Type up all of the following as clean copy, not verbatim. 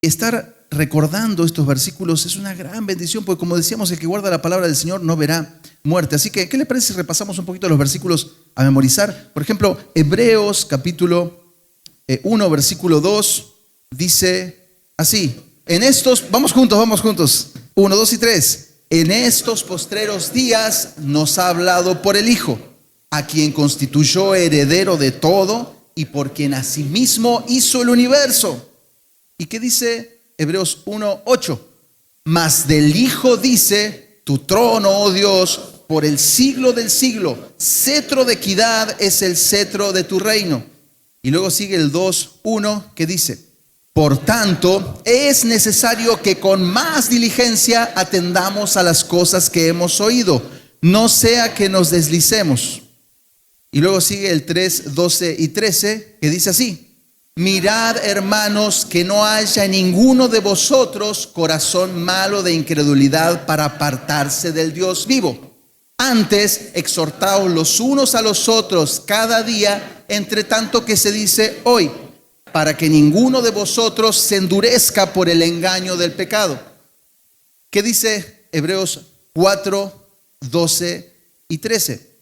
estar recordando estos versículos es una gran bendición, porque como decíamos, el que guarda la palabra del Señor no verá muerte. Así que, ¿qué le parece si repasamos un poquito los versículos a memorizar? Por ejemplo, Hebreos capítulo 1, versículo 2, dice así: en estos, vamos juntos, 1, 2 y 3. En estos postreros días nos ha hablado por el Hijo, a quien constituyó heredero de todo y por quien asimismo hizo el universo. ¿Y qué dice Hebreos 1, 8? Mas del Hijo dice: tu trono, oh Dios, por el siglo del siglo, cetro de equidad es el cetro de tu reino. Y luego sigue el 2, 1, que dice: por tanto, es necesario que con más diligencia atendamos a las cosas que hemos oído, no sea que nos deslicemos. Y luego sigue el 3, 12 y 13, que dice así: mirad, hermanos, que no haya en ninguno de vosotros corazón malo de incredulidad para apartarse del Dios vivo. Antes, exhortaos los unos a los otros cada día, entre tanto que se dice hoy, para que ninguno de vosotros se endurezca por el engaño del pecado. ¿Qué dice Hebreos 4, 12 y 13?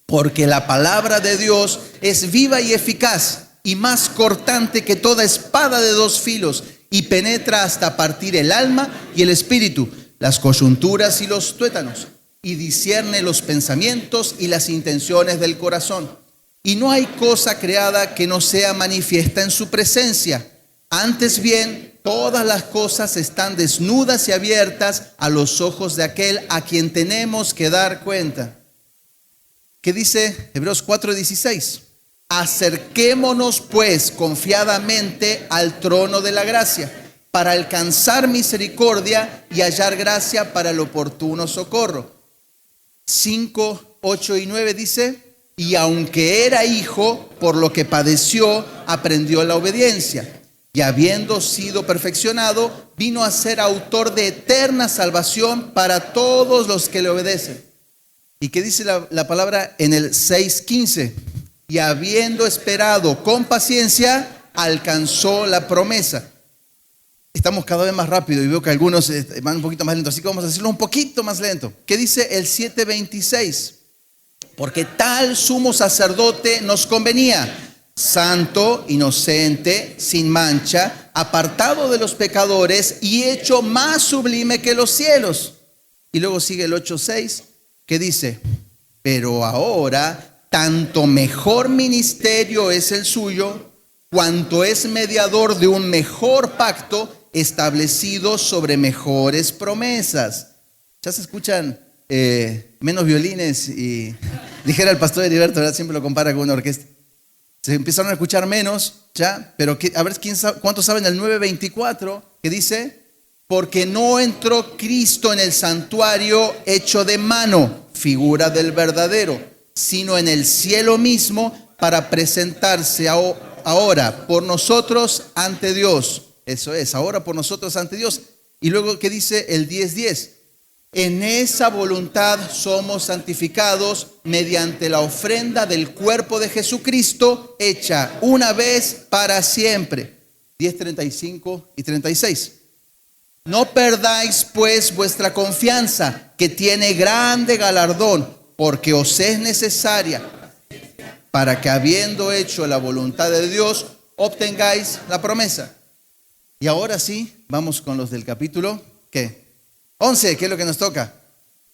Porque la palabra de Dios es viva y eficaz y más cortante que toda espada de dos filos, y penetra hasta partir el alma y el espíritu, las coyunturas y los tuétanos, y discierne los pensamientos y las intenciones del corazón. Y no hay cosa creada que no sea manifiesta en su presencia. Antes bien, todas las cosas están desnudas y abiertas a los ojos de aquel a quien tenemos que dar cuenta. ¿Qué dice Hebreos 4:16? Acerquémonos pues confiadamente al trono de la gracia, para alcanzar misericordia y hallar gracia para el oportuno socorro. 5, 8 y 9 dice: y aunque era hijo, por lo que padeció, aprendió la obediencia. Y habiendo sido perfeccionado, vino a ser autor de eterna salvación para todos los que le obedecen. ¿Y qué dice la palabra en el 6:15? Y habiendo esperado con paciencia, alcanzó la promesa. Estamos cada vez más rápido y veo que algunos van un poquito más lento, así que vamos a decirlo un poquito más lento. ¿Qué dice el 7:26? Porque tal sumo sacerdote nos convenía, santo, inocente, sin mancha, apartado de los pecadores y hecho más sublime que los cielos. Y luego sigue el 8:6, que dice: pero ahora tanto mejor ministerio es el suyo, cuanto es mediador de un mejor pacto establecido sobre mejores promesas. Ya se escuchan menos violines y, dijera el pastor Heriberto, ¿verdad? Siempre lo compara con una orquesta. Se empezaron a escuchar menos, ¿ya? Pero a ver, ¿cuántos saben el 9:24? Que dice: porque no entró Cristo en el santuario hecho de mano, figura del verdadero, sino en el cielo mismo, para presentarse ahora por nosotros ante Dios. Eso es, ahora por nosotros ante Dios. Y luego, ¿qué dice el 10:10? En esa voluntad somos santificados mediante la ofrenda del cuerpo de Jesucristo, hecha una vez para siempre. 10:35 y 36. No perdáis pues vuestra confianza, que tiene grande galardón, porque os es necesaria, para que habiendo hecho la voluntad de Dios, obtengáis la promesa. Y ahora sí, vamos con los del capítulo, ¿qué? 11, ¿qué es lo que nos toca?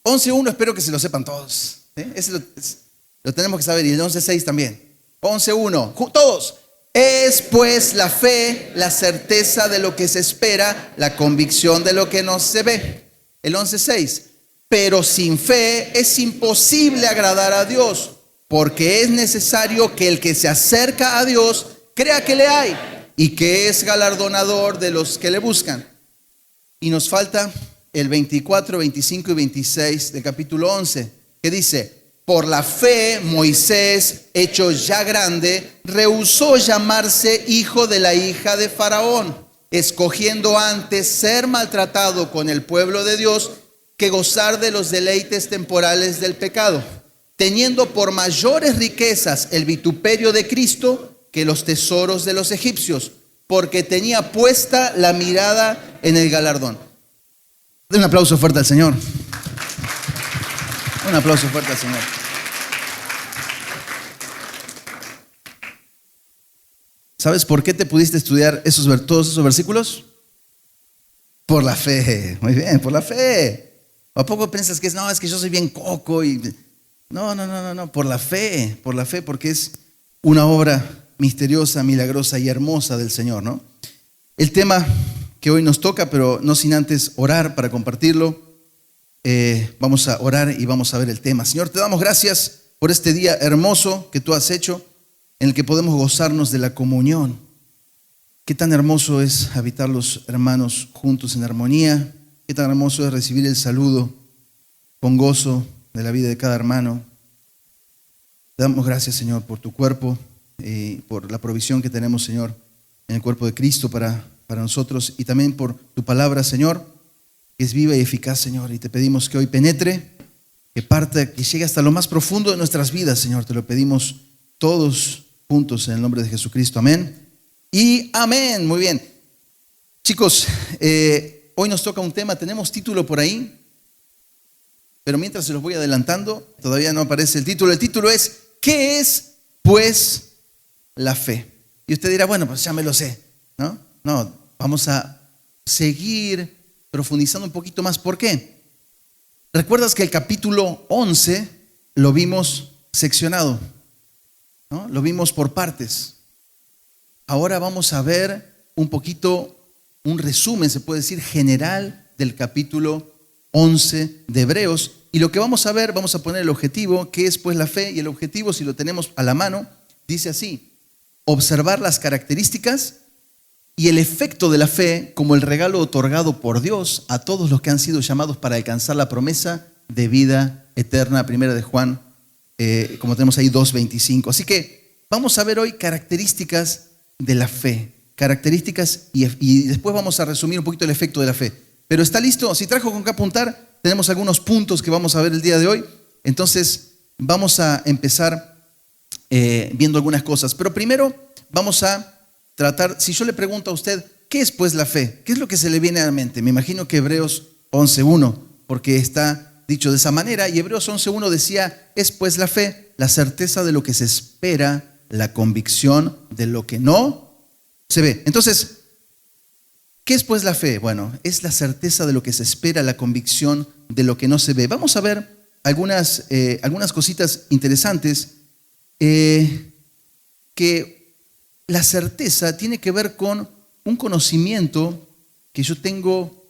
11:1, espero que se lo sepan todos. Ese lo tenemos que saber, y el 11:6 también. 11:1, todos. Es pues la fe, la certeza de lo que se espera, la convicción de lo que no se ve. El 11:6, pero sin fe es imposible agradar a Dios, porque es necesario que el que se acerca a Dios crea que le hay y que es galardonador de los que le buscan. Y nos falta el 24, 25 y 26 del capítulo 11, que dice: por la fe Moisés, hecho ya grande, rehusó llamarse hijo de la hija de Faraón, escogiendo antes ser maltratado con el pueblo de Dios que gozar de los deleites temporales del pecado, teniendo por mayores riquezas el vituperio de Cristo que los tesoros de los egipcios, porque tenía puesta la mirada en el galardón. Den un aplauso fuerte al Señor. Un aplauso fuerte al Señor. ¿Sabes por qué te pudiste estudiar todos esos versículos? Por la fe. Muy bien, por la fe. ¿A poco piensas que es que yo soy bien coco? No, por la fe, porque es una obra misteriosa, milagrosa y hermosa del Señor, ¿no? El tema que hoy nos toca, pero no sin antes orar para compartirlo. Vamos a orar y vamos a ver el tema. Señor, te damos gracias por este día hermoso que tú has hecho, en el que podemos gozarnos de la comunión. Qué tan hermoso es habitar los hermanos juntos en armonía. Qué tan hermoso es recibir el saludo con gozo de la vida de cada hermano. Te damos gracias, Señor, por tu cuerpo y por la provisión que tenemos, Señor, en el cuerpo de Cristo para nosotros, y también por tu palabra, Señor, que es viva y eficaz, Señor. Y te pedimos que hoy penetre, que parte, que llegue hasta lo más profundo de nuestras vidas, Señor. Te lo pedimos todos juntos en el nombre de Jesucristo. Amén y amén. Muy bien. Chicos, hoy nos toca un tema, tenemos título por ahí, pero mientras se los voy adelantando, todavía no aparece el título. El título es: ¿qué es, pues, la fe? Y usted dirá, bueno, pues ya me lo sé, ¿no? No, vamos a seguir profundizando un poquito más. ¿Por qué? ¿Recuerdas que el capítulo 11 lo vimos seccionado, ¿no? Lo vimos por partes. Ahora vamos a ver un poquito, un resumen, se puede decir, general del capítulo 11 de Hebreos. Y lo que vamos a ver, vamos a poner el objetivo, que es pues la fe. Y el objetivo, si lo tenemos a la mano, dice así: observar las características y el efecto de la fe como el regalo otorgado por Dios a todos los que han sido llamados para alcanzar la promesa de vida eterna. Primera de Juan, como tenemos ahí, 2:25. Así que vamos a ver hoy características de la fe. Características y después vamos a resumir un poquito el efecto de la fe. Pero ¿está listo? Si trajo con qué apuntar, tenemos algunos puntos que vamos a ver el día de hoy. Entonces vamos a empezar viendo algunas cosas. Pero primero vamos a tratar, si yo le pregunto a usted, ¿qué es pues la fe? ¿Qué es lo que se le viene a la mente? Me imagino que Hebreos 11:1, porque está dicho de esa manera. Y Hebreos 11:1 decía: es pues la fe, la certeza de lo que se espera, la convicción de lo que no se ve. Entonces, ¿qué es pues la fe? Bueno, es la certeza de lo que se espera, la convicción de lo que no se ve. Vamos a ver algunas cositas interesantes, que la certeza tiene que ver con un conocimiento que yo tengo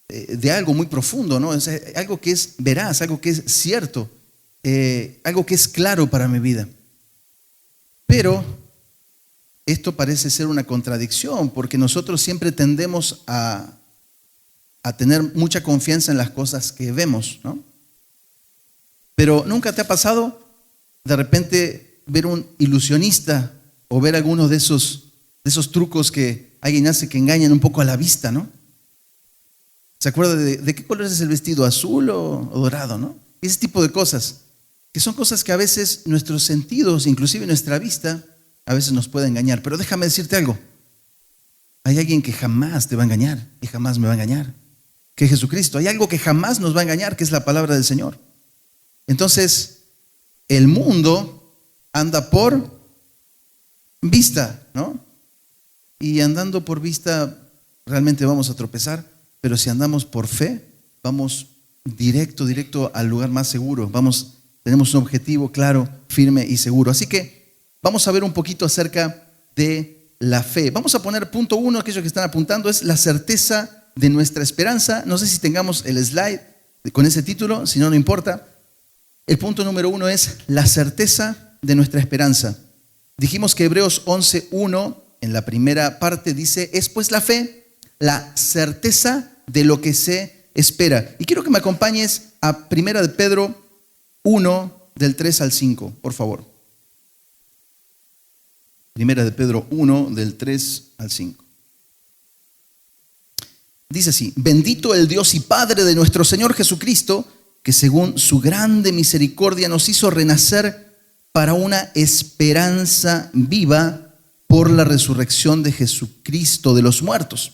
de algo muy profundo, ¿no? Es algo que es veraz, algo que es cierto, algo que es claro para mi vida. Pero esto parece ser una contradicción, porque nosotros siempre tendemos a tener mucha confianza en las cosas que vemos, ¿no? Pero ¿nunca te ha pasado de repente ver un ilusionista o ver algunos de esos trucos que alguien hace que engañan un poco a la vista, ¿no? ¿Se acuerda de qué color es el vestido? ¿Azul o dorado, no? Ese tipo de cosas, que son cosas que a veces nuestros sentidos, inclusive nuestra vista, a veces nos puede engañar. Pero déjame decirte algo: hay alguien que jamás te va a engañar y jamás me va a engañar, que es Jesucristo. Hay algo que jamás nos va a engañar, que es la palabra del Señor. Entonces, el mundo anda por vista, ¿no? Y andando por vista realmente vamos a tropezar, pero si andamos por fe, vamos directo al lugar más seguro. Tenemos un objetivo claro, firme y seguro. Así que vamos a ver un poquito acerca de la fe. Vamos a poner punto 1, aquellos que están apuntando, es la certeza de nuestra esperanza. No sé si tengamos el slide con ese título, si no, no importa. El punto número 1 es la certeza de nuestra esperanza. Dijimos que Hebreos 11:1, en la primera parte, dice: es pues la fe, la certeza de lo que se espera. Y quiero que me acompañes a Primera de Pedro 1, del 3 al 5, por favor. Primera de Pedro 1, del 3 al 5. Dice así: bendito el Dios y Padre de nuestro Señor Jesucristo, que según su grande misericordia nos hizo renacer para una esperanza viva por la resurrección de Jesucristo de los muertos,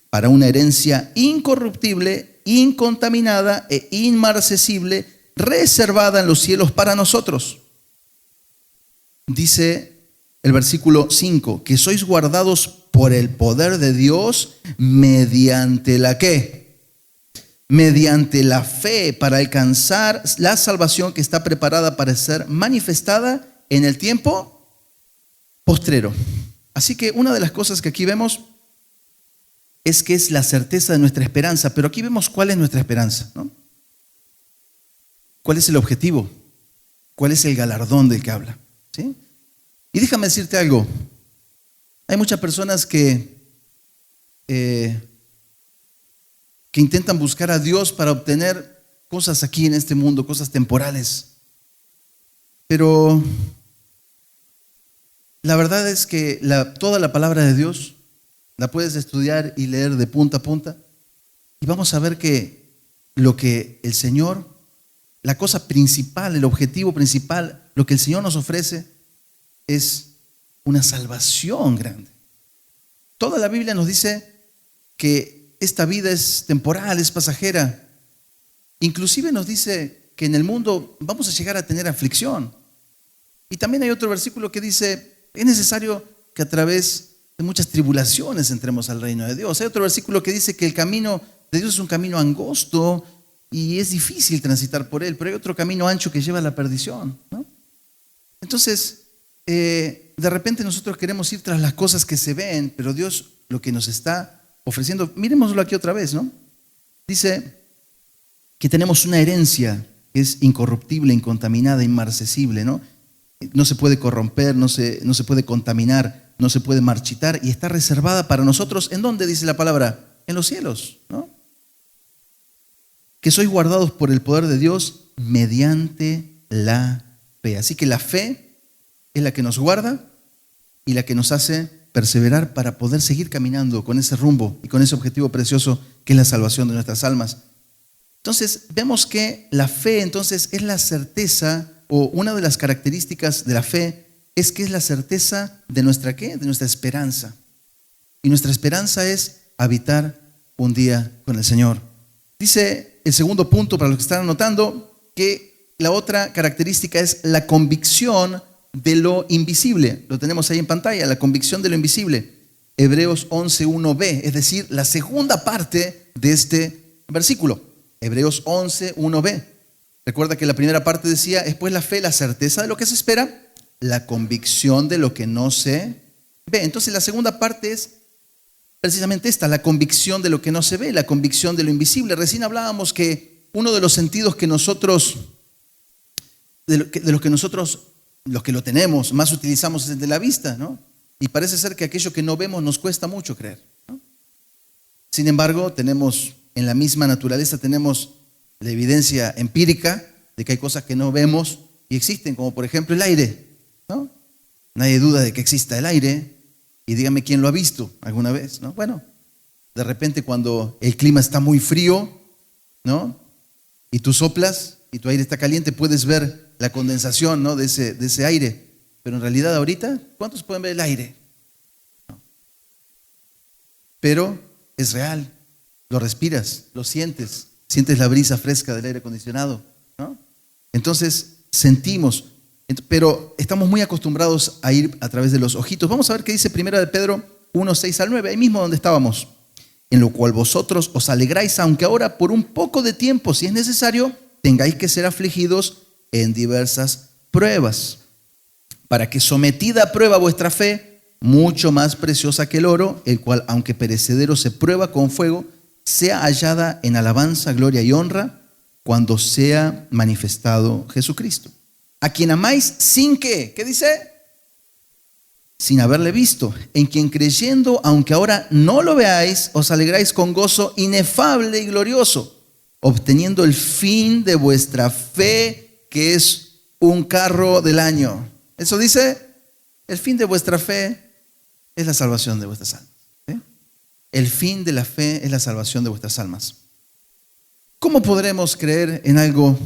para una herencia incorruptible, incontaminada e inmarcesible, reservada en los cielos para nosotros. Dice el versículo 5, que sois guardados por el poder de Dios mediante la ¿qué? Mediante la fe, para alcanzar la salvación que está preparada para ser manifestada en el tiempo postrero. Así que una de las cosas que aquí vemos es que es la certeza de nuestra esperanza, pero aquí vemos cuál es nuestra esperanza, ¿no? ¿Cuál es el objetivo? ¿Cuál es el galardón del que habla? ¿Sí? Y déjame decirte algo. Hay muchas personas que intentan buscar a Dios para obtener cosas aquí en este mundo, cosas temporales. Pero la verdad es que toda la palabra de Dios la puedes estudiar y leer de punta a punta. Y vamos a ver que lo que el Señor, la cosa principal, el objetivo principal, lo que el Señor nos ofrece es una salvación grande. Toda la Biblia nos dice que esta vida es temporal, es pasajera. Inclusive nos dice que en el mundo vamos a llegar a tener aflicción. Y también hay otro versículo que dice, es necesario que a través de muchas tribulaciones entremos al reino de Dios. Hay otro versículo que dice que el camino de Dios es un camino angosto y es difícil transitar por él, pero hay otro camino ancho que lleva a la perdición, ¿no? Entonces, de repente nosotros queremos ir tras las cosas que se ven, pero Dios lo que nos está ofreciendo, miremoslo aquí otra vez, ¿no? Dice que tenemos una herencia que es incorruptible, incontaminada, inmarcesible, ¿no? No se puede corromper, no se puede contaminar, no se puede marchitar y está reservada para nosotros. ¿En dónde dice la palabra? En los cielos, ¿no? Que sois guardados por el poder de Dios mediante la fe. Así que la fe es la que nos guarda y la que nos hace perseverar para poder seguir caminando con ese rumbo y con ese objetivo precioso que es la salvación de nuestras almas. Entonces, vemos que la fe entonces es la certeza, o una de las características de la fe es que es la certeza de nuestra ¿qué? De nuestra esperanza. Y nuestra esperanza es habitar un día con el Señor. Dice el segundo punto, para los que están anotando, que la otra característica es la convicción de lo invisible. Lo tenemos ahí en pantalla, la convicción de lo invisible. Hebreos 11:1b, es decir, la segunda parte de este versículo. Hebreos 11:1b. Recuerda que la primera parte decía, es pues la fe, la certeza de lo que se espera, la convicción de lo que no se ve. Entonces la segunda parte es precisamente esta, la convicción de lo que no se ve, la convicción de lo invisible. Recién hablábamos que uno de los sentidos que nosotros, los que lo tenemos, más utilizamos es el de la vista, ¿no? Y parece ser que aquello que no vemos nos cuesta mucho creer, ¿no? Sin embargo, tenemos en la misma naturaleza, tenemos la evidencia empírica de que hay cosas que no vemos y existen, como por ejemplo el aire, ¿no? Nadie duda de que exista el aire, y dígame quién lo ha visto alguna vez, ¿no? Bueno, de repente cuando el clima está muy frío, ¿no? Y tú soplas y tu aire está caliente, puedes ver la condensación, ¿no? de ese aire, pero en realidad ahorita, ¿cuántos pueden ver el aire? No. Pero es real, lo respiras, lo sientes la brisa fresca del aire acondicionado, ¿no? Entonces sentimos, pero estamos muy acostumbrados a ir a través de los ojitos. Vamos a ver qué dice 1 de Pedro 1:6-9, ahí mismo donde estábamos. En lo cual vosotros os alegráis, aunque ahora por un poco de tiempo, si es necesario, tengáis que ser afligidos en diversas pruebas, para que sometida a prueba vuestra fe, mucho más preciosa que el oro, el cual aunque perecedero se prueba con fuego, sea hallada en alabanza, gloria y honra cuando sea manifestado Jesucristo, a quien amáis sin que, ¿qué dice? Sin haberle visto, en quien creyendo, aunque ahora no lo veáis, os alegráis con gozo inefable y glorioso, obteniendo el fin de vuestra fe, que es un carro del año. Eso dice, el fin de vuestra fe es la salvación de vuestras almas. El fin de la fe es la salvación de vuestras almas. ¿Cómo podremos creer en algo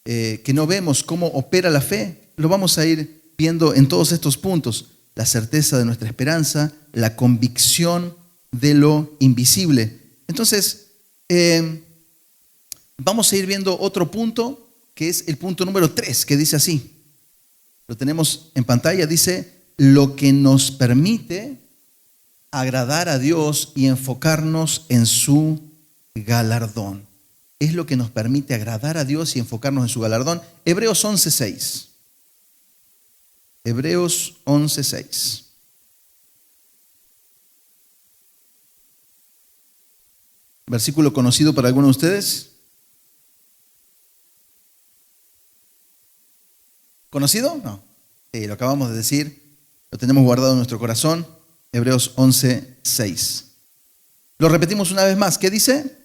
que no vemos? ¿Cómo opera la fe? Lo vamos a ir viendo en todos estos puntos. la certeza de nuestra esperanza, la convicción de lo invisible. Entonces, vamos a ir viendo otro punto, que es el punto número 3, que dice así. Lo tenemos en pantalla, dice, lo que nos permite agradar a Dios y enfocarnos en su galardón. Es lo que nos permite agradar a Dios y enfocarnos en su galardón. Hebreos 11:6. Hebreos 11:6. Versículo conocido para algunos de ustedes. ¿Conocido? No. Sí, lo acabamos de decir. Lo tenemos guardado en nuestro corazón. Hebreos 11:6. Lo repetimos una vez más. ¿Qué dice?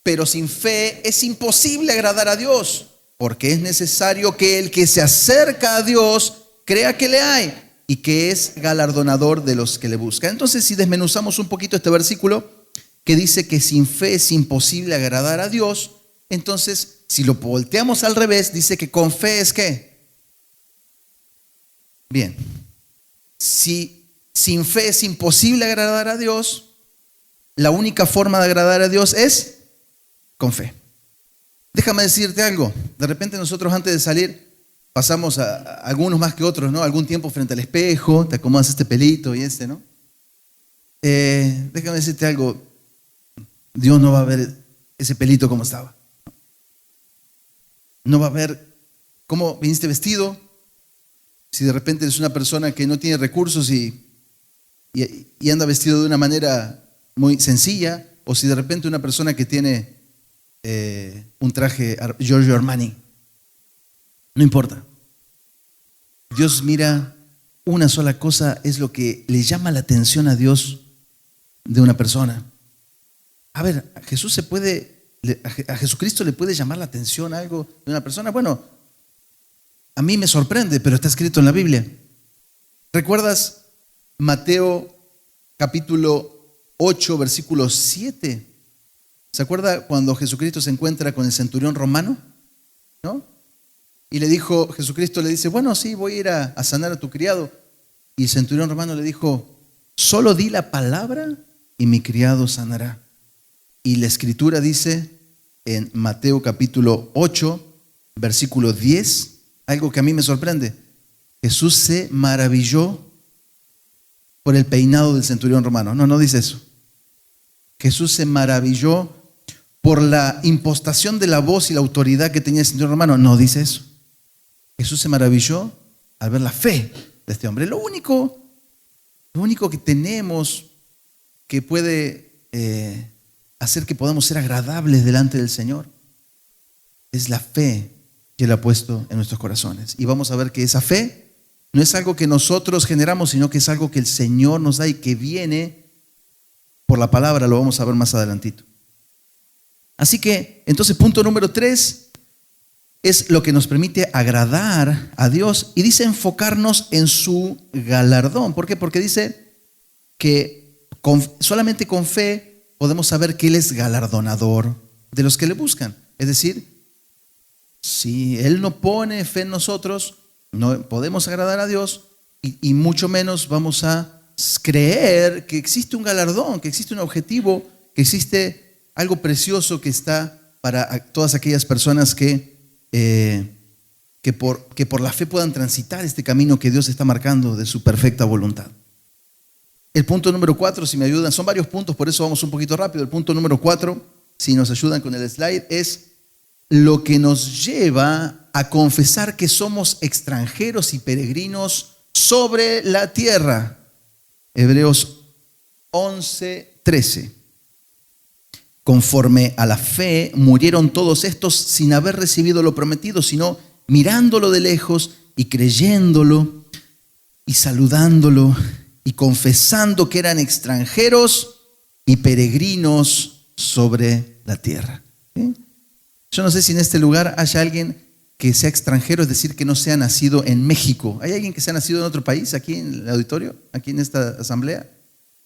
Pero sin fe es imposible agradar a Dios, porque es necesario que el que se acerca a Dios crea que le hay y que es galardonador de los que le buscan. Entonces, si desmenuzamos un poquito este versículo que dice que sin fe es imposible agradar a Dios, entonces, si lo volteamos al revés, dice que con fe es ¿qué? Bien. Si sin fe es imposible agradar a Dios, la única forma de agradar a Dios es con fe. Déjame decirte algo. De repente nosotros antes de salir pasamos a algunos más que otros, ¿no? Algún tiempo frente al espejo, te acomodas este pelito y ¿no? Déjame decirte algo. Dios no va a ver ese pelito como estaba. No va a ver cómo viniste vestido. Si de repente eres una persona que no tiene recursos y anda vestido de una manera muy sencilla, o si de repente una persona que tiene un traje Giorgio Armani. No importa. Dios mira una sola cosa, es lo que le llama la atención a Dios de una persona. A ver, a Jesucristo le puede llamar la atención algo de una persona. Bueno, a mí me sorprende, pero está escrito en la Biblia. ¿Recuerdas Mateo capítulo 8, versículo 7? ¿Se acuerda cuando Jesucristo se encuentra con el centurión romano? ¿No? Y Jesucristo le dice, bueno, sí, voy a ir a sanar a tu criado. Y el centurión romano le dijo, solo di la palabra y mi criado sanará. Y la escritura dice en Mateo capítulo 8, versículo 10, algo que a mí me sorprende. Jesús se maravilló por el peinado del centurión romano. No dice eso. Jesús se maravilló por la impostación de la voz y la autoridad que tenía el centurión romano. No dice eso. Jesús se maravilló al ver la fe de este hombre. Lo único que tenemos que puede hacer que podamos ser agradables delante del Señor es la fe que Él ha puesto en nuestros corazones. Y vamos a ver que esa fe no es algo que nosotros generamos, sino que es algo que el Señor nos da y que viene por la palabra. Lo vamos a ver más adelantito. Así que, entonces, punto número 3 es lo que nos permite agradar a Dios. Y dice enfocarnos en su galardón. ¿Por qué? Porque dice que solamente con fe podemos saber que Él es galardonador de los que le buscan. Es decir, si Él no pone fe en nosotros, no podemos agradar a Dios y mucho menos vamos a creer que existe un galardón, que existe un objetivo, que existe algo precioso que está para todas aquellas personas que por la fe puedan transitar este camino que Dios está marcando de su perfecta voluntad. El punto número 4, si me ayudan, son varios puntos, por eso vamos un poquito rápido. El punto número 4, si nos ayudan con el slide, es lo que nos lleva a confesar que somos extranjeros y peregrinos sobre la tierra. Hebreos 11:13. Conforme a la fe murieron todos estos sin haber recibido lo prometido, sino mirándolo de lejos y creyéndolo y saludándolo y confesando que eran extranjeros y peregrinos sobre la tierra. ¿Sí? Yo no sé si en este lugar haya alguien que sea extranjero, es decir, que no sea nacido en México. ¿Hay alguien que sea nacido en otro país aquí en el auditorio, aquí en esta asamblea?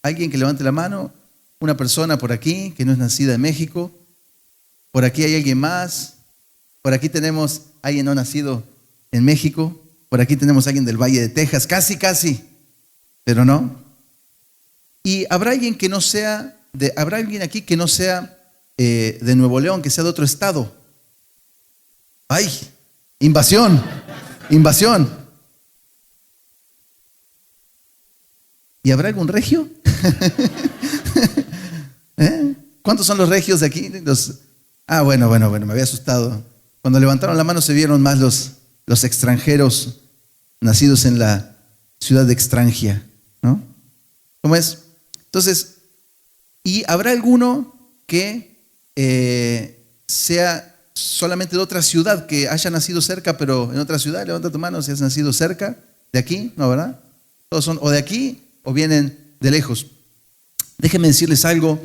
¿Alguien que levante la mano? Una persona por aquí que no es nacida en México. Por aquí hay alguien más. Por aquí tenemos a alguien no nacido en México. Por aquí tenemos a alguien del Valle de Texas. Casi. pero no. Y habrá alguien que no sea, habrá alguien aquí que no sea de Nuevo León, que sea de otro estado. ¡Ay! Invasión, invasión. ¿Y habrá algún regio? ¿Cuántos son los regios de aquí? Bueno, me había asustado. Cuando levantaron la mano se vieron más los extranjeros nacidos en la ciudad de Extranjia, ¿no? ¿Cómo es? Entonces, ¿y habrá alguno que sea solamente de otra ciudad, que haya nacido cerca, pero en otra ciudad? Levanta tu mano si has nacido cerca de aquí, ¿no, verdad? Todos son o de aquí o vienen de lejos. Déjenme decirles algo.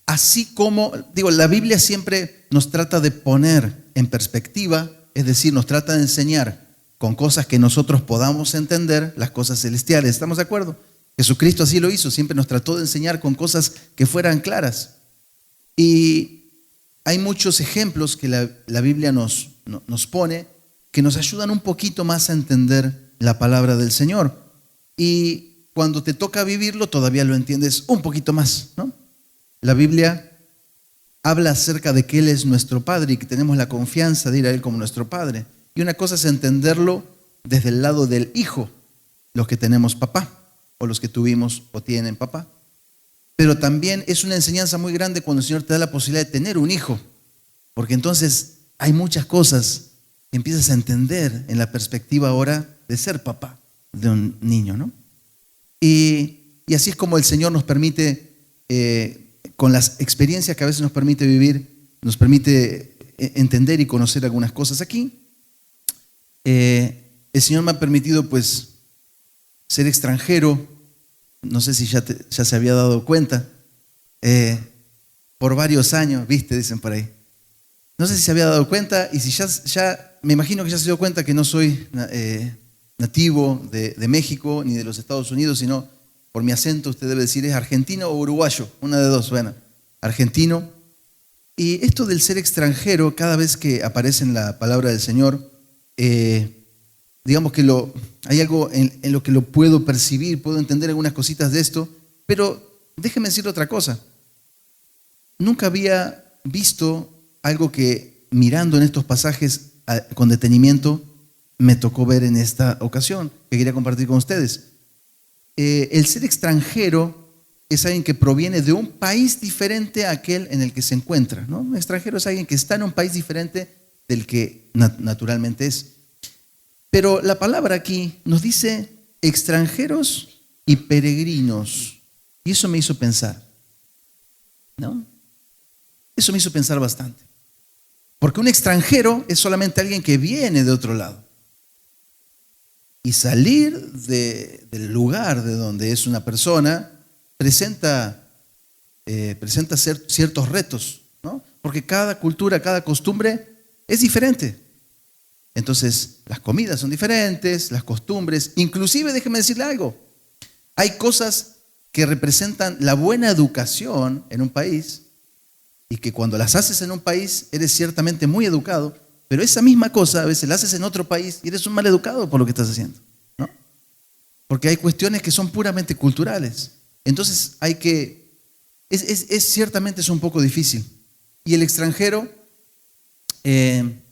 Así como, la Biblia siempre nos trata de poner en perspectiva, es decir, nos trata de enseñar con cosas que nosotros podamos entender, las cosas celestiales. ¿Estamos de acuerdo? Jesucristo así lo hizo, siempre nos trató de enseñar con cosas que fueran claras. Y hay muchos ejemplos que la Biblia nos pone que nos ayudan un poquito más a entender la palabra del Señor. Y cuando te toca vivirlo, todavía lo entiendes un poquito más, ¿no? La Biblia habla acerca de que Él es nuestro Padre y que tenemos la confianza de ir a Él como nuestro Padre. Y una cosa es entenderlo desde el lado del hijo, los que tenemos papá, o los que tuvimos o tienen papá. Pero también es una enseñanza muy grande cuando el Señor te da la posibilidad de tener un hijo, porque entonces hay muchas cosas que empiezas a entender en la perspectiva ahora de ser papá de un niño, ¿no? Y así es como el Señor nos permite, con las experiencias que a veces nos permite vivir, nos permite entender y conocer algunas cosas aquí. El Señor me ha permitido pues ser extranjero, no sé si ya se había dado cuenta, por varios años, ¿viste? Dicen por ahí. No sé si se había dado cuenta, y si ya me imagino que ya se dio cuenta que no soy nativo de México ni de los Estados Unidos, sino por mi acento usted debe decir es argentino o uruguayo, una de dos, bueno, argentino. Y esto del ser extranjero, cada vez que aparece en la palabra del Señor, digamos que hay algo en lo que lo puedo percibir, puedo entender algunas cositas de esto, pero déjeme decir otra cosa. Nunca había visto algo que mirando en estos pasajes con detenimiento me tocó ver en esta ocasión, que quería compartir con ustedes. El ser extranjero es alguien que proviene de un país diferente a aquel en el que se encuentra, ¿no? Un extranjero es alguien que está en un país diferente del que naturalmente es. Pero la palabra aquí nos dice extranjeros y peregrinos. Y eso me hizo pensar, ¿no? Eso me hizo pensar bastante. Porque un extranjero es solamente alguien que viene de otro lado. Y salir del lugar de donde es una persona presenta ciertos retos, ¿no? Porque cada cultura, cada costumbre es diferente. Entonces, las comidas son diferentes, las costumbres, inclusive déjeme decirle algo, hay cosas que representan la buena educación en un país y que cuando las haces en un país eres ciertamente muy educado, pero esa misma cosa a veces la haces en otro país y eres un mal educado por lo que estás haciendo, ¿no? Porque hay cuestiones que son puramente culturales. Entonces ciertamente es un poco difícil. Y el extranjero,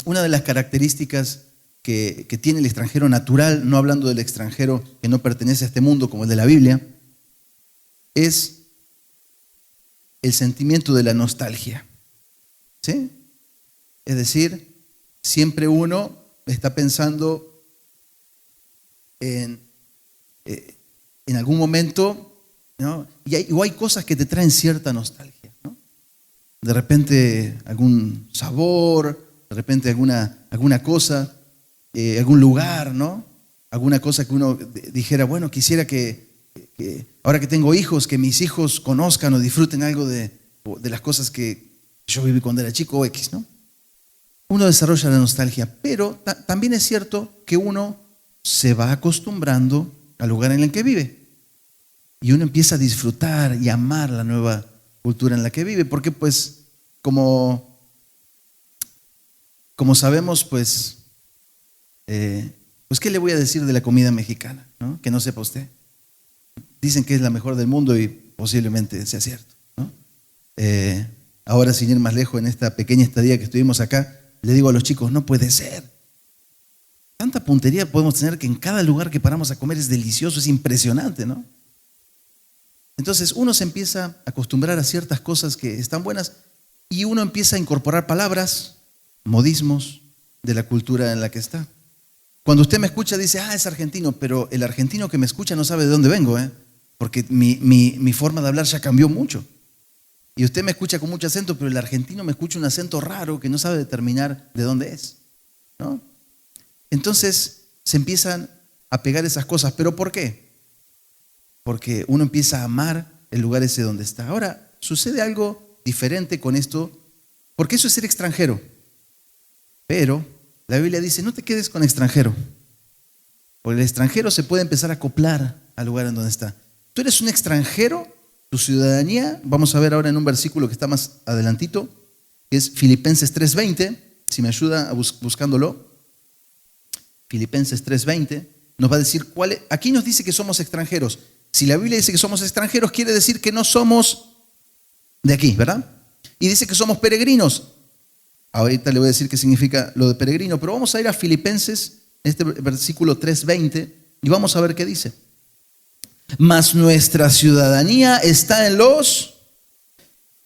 una de las características que tiene el extranjero natural, no hablando del extranjero que no pertenece a este mundo como el de la Biblia, es el sentimiento de la nostalgia, ¿sí? Es decir, siempre uno está pensando en algún momento, ¿no? O hay cosas que te traen cierta nostalgia, ¿no? De repente algún sabor, de repente alguna cosa, algún lugar, ¿no? Alguna cosa que uno dijera, bueno, quisiera que ahora que tengo hijos, que mis hijos conozcan o disfruten algo de las cosas que yo viví cuando era chico o X, ¿no? Uno desarrolla la nostalgia, pero también es cierto que uno se va acostumbrando al lugar en el que vive y uno empieza a disfrutar y amar la nueva cultura en la que vive, porque pues como sabemos, pues ¿qué le voy a decir de la comida mexicana? ¿no? Que no sepa usted. Dicen que es la mejor del mundo y posiblemente sea cierto, ¿no? Ahora, sin ir más lejos, en esta pequeña estadía que estuvimos acá, le digo a los chicos, no puede ser. Tanta puntería podemos tener que en cada lugar que paramos a comer es delicioso, es impresionante, ¿no? Entonces uno se empieza a acostumbrar a ciertas cosas que están buenas y uno empieza a incorporar palabras, modismos de la cultura en la que está. Cuando usted me escucha dice, es argentino, pero el argentino que me escucha no sabe de dónde vengo, porque mi forma de hablar ya cambió mucho. Y usted me escucha con mucho acento, pero el argentino me escucha un acento raro que no sabe determinar de dónde es, ¿no? Entonces se empiezan a pegar esas cosas. ¿Pero por qué? Porque uno empieza a amar el lugar ese donde está. Ahora, sucede algo diferente con esto, porque eso es ser extranjero. Pero la Biblia dice, no te quedes con extranjero, porque el extranjero se puede empezar a acoplar al lugar en donde está. Tú eres un extranjero, tu ciudadanía, vamos a ver ahora en un versículo que está más adelantito, que es Filipenses 3:20, si me ayuda buscándolo. Filipenses 3:20 nos va a decir aquí nos dice que somos extranjeros. Si la Biblia dice que somos extranjeros, quiere decir que no somos de aquí, ¿verdad? Y dice que somos peregrinos. Ahorita le voy a decir qué significa lo de peregrino, pero vamos a ir a Filipenses, este versículo 3:20, y vamos a ver qué dice. Mas nuestra ciudadanía está en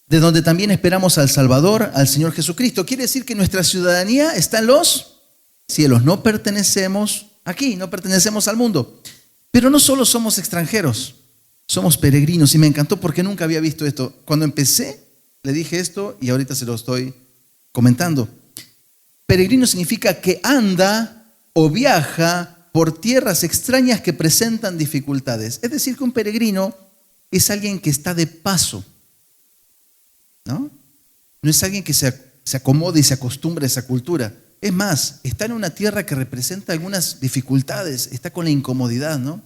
de donde también esperamos al Salvador, al Señor Jesucristo. Quiere decir que nuestra ciudadanía está en los cielos. No pertenecemos aquí, no pertenecemos al mundo. Pero no solo somos extranjeros, somos peregrinos. Y me encantó porque nunca había visto esto. Cuando empecé, le dije esto y ahorita se lo estoy comentando. Peregrino significa que anda o viaja por tierras extrañas que presentan dificultades. Es decir, que un peregrino es alguien que está de paso, ¿no? No es alguien que se acomode y se acostumbre a esa cultura. Es más, está en una tierra que representa algunas dificultades, está con la incomodidad, ¿no?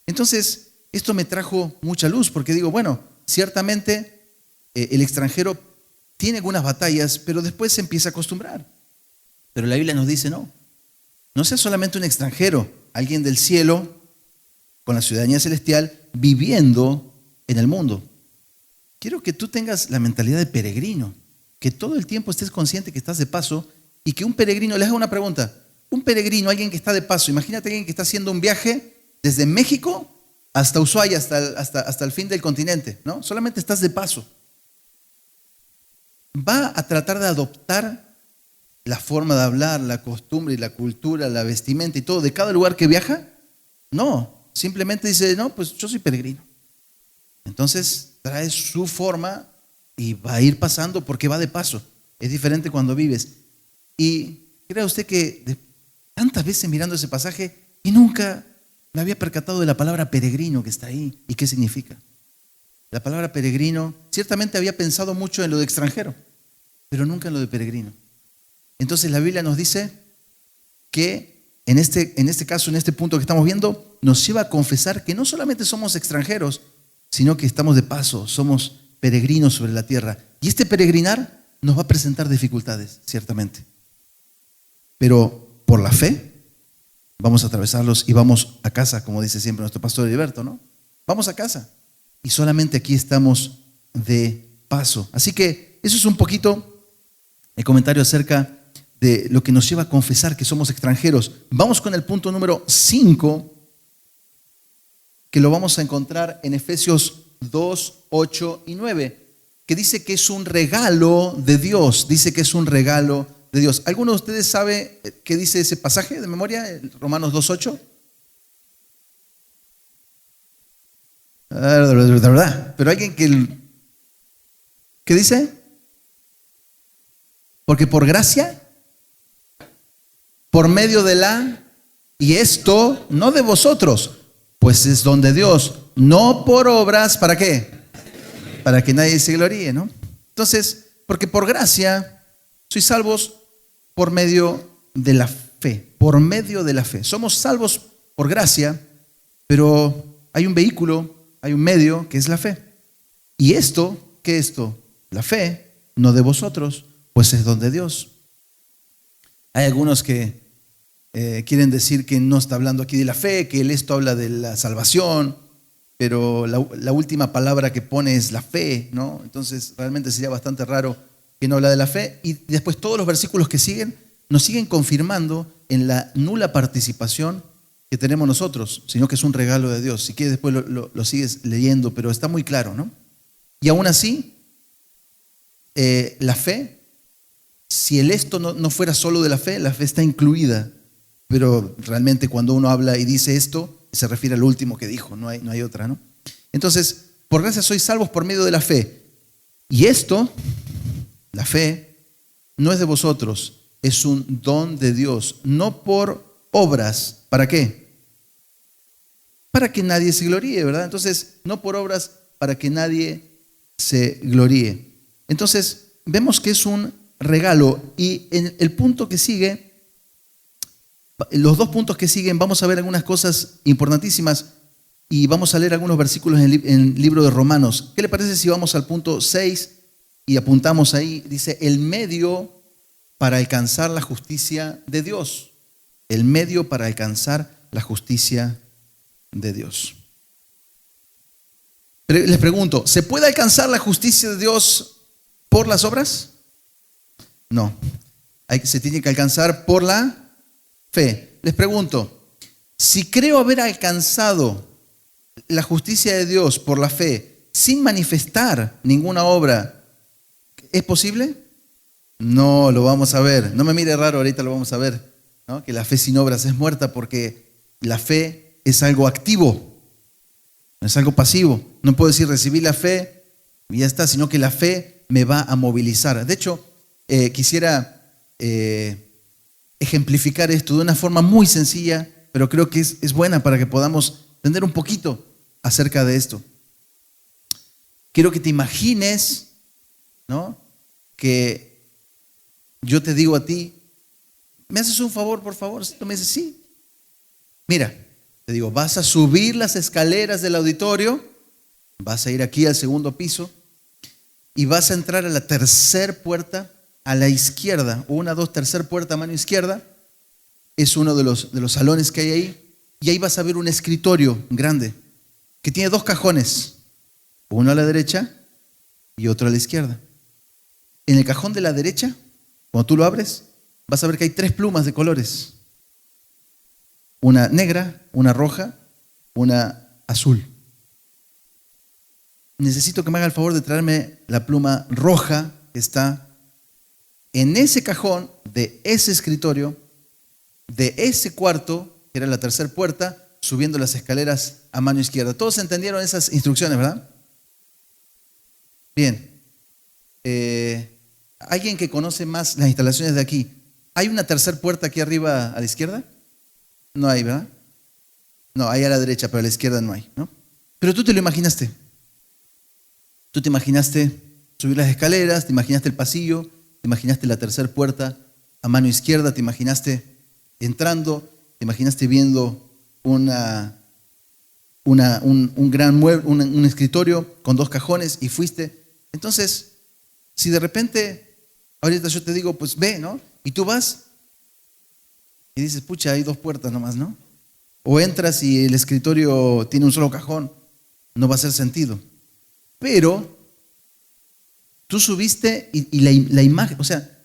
Entonces, esto me trajo mucha luz porque digo, bueno, ciertamente el extranjero tiene algunas batallas, pero después se empieza a acostumbrar. Pero la Biblia nos dice, no seas solamente un extranjero, alguien del cielo, con la ciudadanía celestial, viviendo en el mundo. Quiero que tú tengas la mentalidad de peregrino, que todo el tiempo estés consciente que estás de paso y que un peregrino, les hago una pregunta, un peregrino, alguien que está de paso, imagínate alguien que está haciendo un viaje desde México hasta Ushuaia, hasta el fin del continente, ¿no? Solamente estás de paso. ¿Va a tratar de adoptar la forma de hablar, la costumbre y la cultura, la vestimenta y todo de cada lugar que viaja? No, simplemente dice, no, pues yo soy peregrino. Entonces trae su forma y va a ir pasando porque va de paso. Es diferente cuando vives. Y crea usted que tantas veces mirando ese pasaje y nunca me había percatado de la palabra peregrino que está ahí y qué significa. La palabra peregrino, ciertamente había pensado mucho en lo de extranjero, pero nunca en lo de peregrino. Entonces la Biblia nos dice que en este caso, en este punto que estamos viendo, nos lleva a confesar que no solamente somos extranjeros, sino que estamos de paso, somos peregrinos sobre la tierra. Y este peregrinar nos va a presentar dificultades, ciertamente. Pero por la fe vamos a atravesarlos y vamos a casa, como dice siempre nuestro pastor Heriberto, ¿no? Vamos a casa. Y solamente aquí estamos de paso. Así que eso es un poquito el comentario acerca de lo que nos lleva a confesar que somos extranjeros. Vamos con el punto número 5, que lo vamos a encontrar en Efesios 2, 8 y 9, que dice que es un regalo de Dios. Dice que es un regalo de Dios. ¿Alguno de ustedes sabe qué dice ese pasaje de memoria? Romanos 2, 8. De verdad. Pero alguien ¿qué dice? Porque por gracia, por medio de y esto no de vosotros, pues es don de Dios, no por obras, ¿para qué? Para que nadie se gloríe, ¿no? Entonces, porque por gracia sois salvos por medio de la fe, por medio de la fe. Somos salvos por gracia, pero hay un vehículo, hay un medio que es la fe. Y esto, ¿qué es esto? La fe, no de vosotros, pues es don de Dios. Hay algunos que quieren decir que no está hablando aquí de la fe, que esto habla de la salvación, pero la última palabra que pone es la fe, ¿no? Entonces realmente sería bastante raro que no habla de la fe. Y después todos los versículos que siguen nos siguen confirmando en la nula participación que tenemos nosotros, sino que es un regalo de Dios. Si quieres después lo sigues leyendo, pero está muy claro, ¿no? Y aún así, la fe, si el esto no fuera solo de la fe está incluida. Pero realmente cuando uno habla y dice esto, se refiere al último que dijo, no hay otra, ¿no? Entonces, por gracia sois salvos por medio de la fe. Y esto, la fe, no es de vosotros, es un don de Dios, no por obras. ¿Para qué? Para que nadie se gloríe, ¿verdad? Entonces, no por obras para que nadie se gloríe. Entonces, vemos que es un regalo. Y en el punto que sigue, los dos puntos que siguen, vamos a ver algunas cosas importantísimas y vamos a leer algunos versículos en el libro de Romanos. ¿Qué le parece si vamos al punto 6 y apuntamos ahí? Dice, el medio para alcanzar la justicia de Dios. El medio para alcanzar la justicia de Dios. Les pregunto, ¿se puede alcanzar la justicia de Dios por las obras? No. Se tiene que alcanzar por la fe. Les pregunto, si creo haber alcanzado la justicia de Dios por la fe sin manifestar ninguna obra, ¿es posible? No, lo vamos a ver. No me mire raro, ahorita lo vamos a ver, ¿no? Que la fe sin obras es muerta, porque la fe es algo activo, no es algo pasivo. No puedo decir recibí la fe y ya está, sino que la fe me va a movilizar. De hecho, quisiera ejemplificar esto de una forma muy sencilla, pero creo que es buena para que podamos entender un poquito acerca de esto. Quiero que te imagines, ¿no? Que yo te digo a ti, ¿me haces un favor, por favor? Tú me dices, sí. Mira, te digo, vas a subir las escaleras del auditorio, vas a ir aquí al segundo piso y vas a entrar a la tercer puerta a la izquierda, tercer puerta a mano izquierda, es uno de los salones que hay ahí, y ahí vas a ver un escritorio grande que tiene dos cajones, uno a la derecha y otro a la izquierda. En el cajón de la derecha, cuando tú lo abres, vas a ver que hay 3 plumas de colores, una negra, una roja, una azul. Necesito que me haga el favor de traerme la pluma roja que está en ese cajón de ese escritorio, de ese cuarto, que era la tercera puerta, subiendo las escaleras a mano izquierda. Todos entendieron esas instrucciones, ¿verdad? Bien. ¿Alguien que conoce más las instalaciones de aquí? ¿Hay una tercera puerta aquí arriba a la izquierda? No hay, ¿verdad? No, hay a la derecha, pero a la izquierda no hay, ¿no? Pero tú te lo imaginaste. Tú te imaginaste subir las escaleras, te imaginaste el pasillo, te imaginaste la tercera puerta a mano izquierda, te imaginaste entrando, te imaginaste viendo un gran mueble, un escritorio con 2 cajones y fuiste. Entonces, si de repente, ahorita yo te digo, pues ve, ¿no? Y tú vas y dices, pucha, hay 2 puertas nomás, ¿no? O entras y el escritorio tiene un solo cajón, no va a hacer sentido. Pero tú subiste y la imagen, o sea,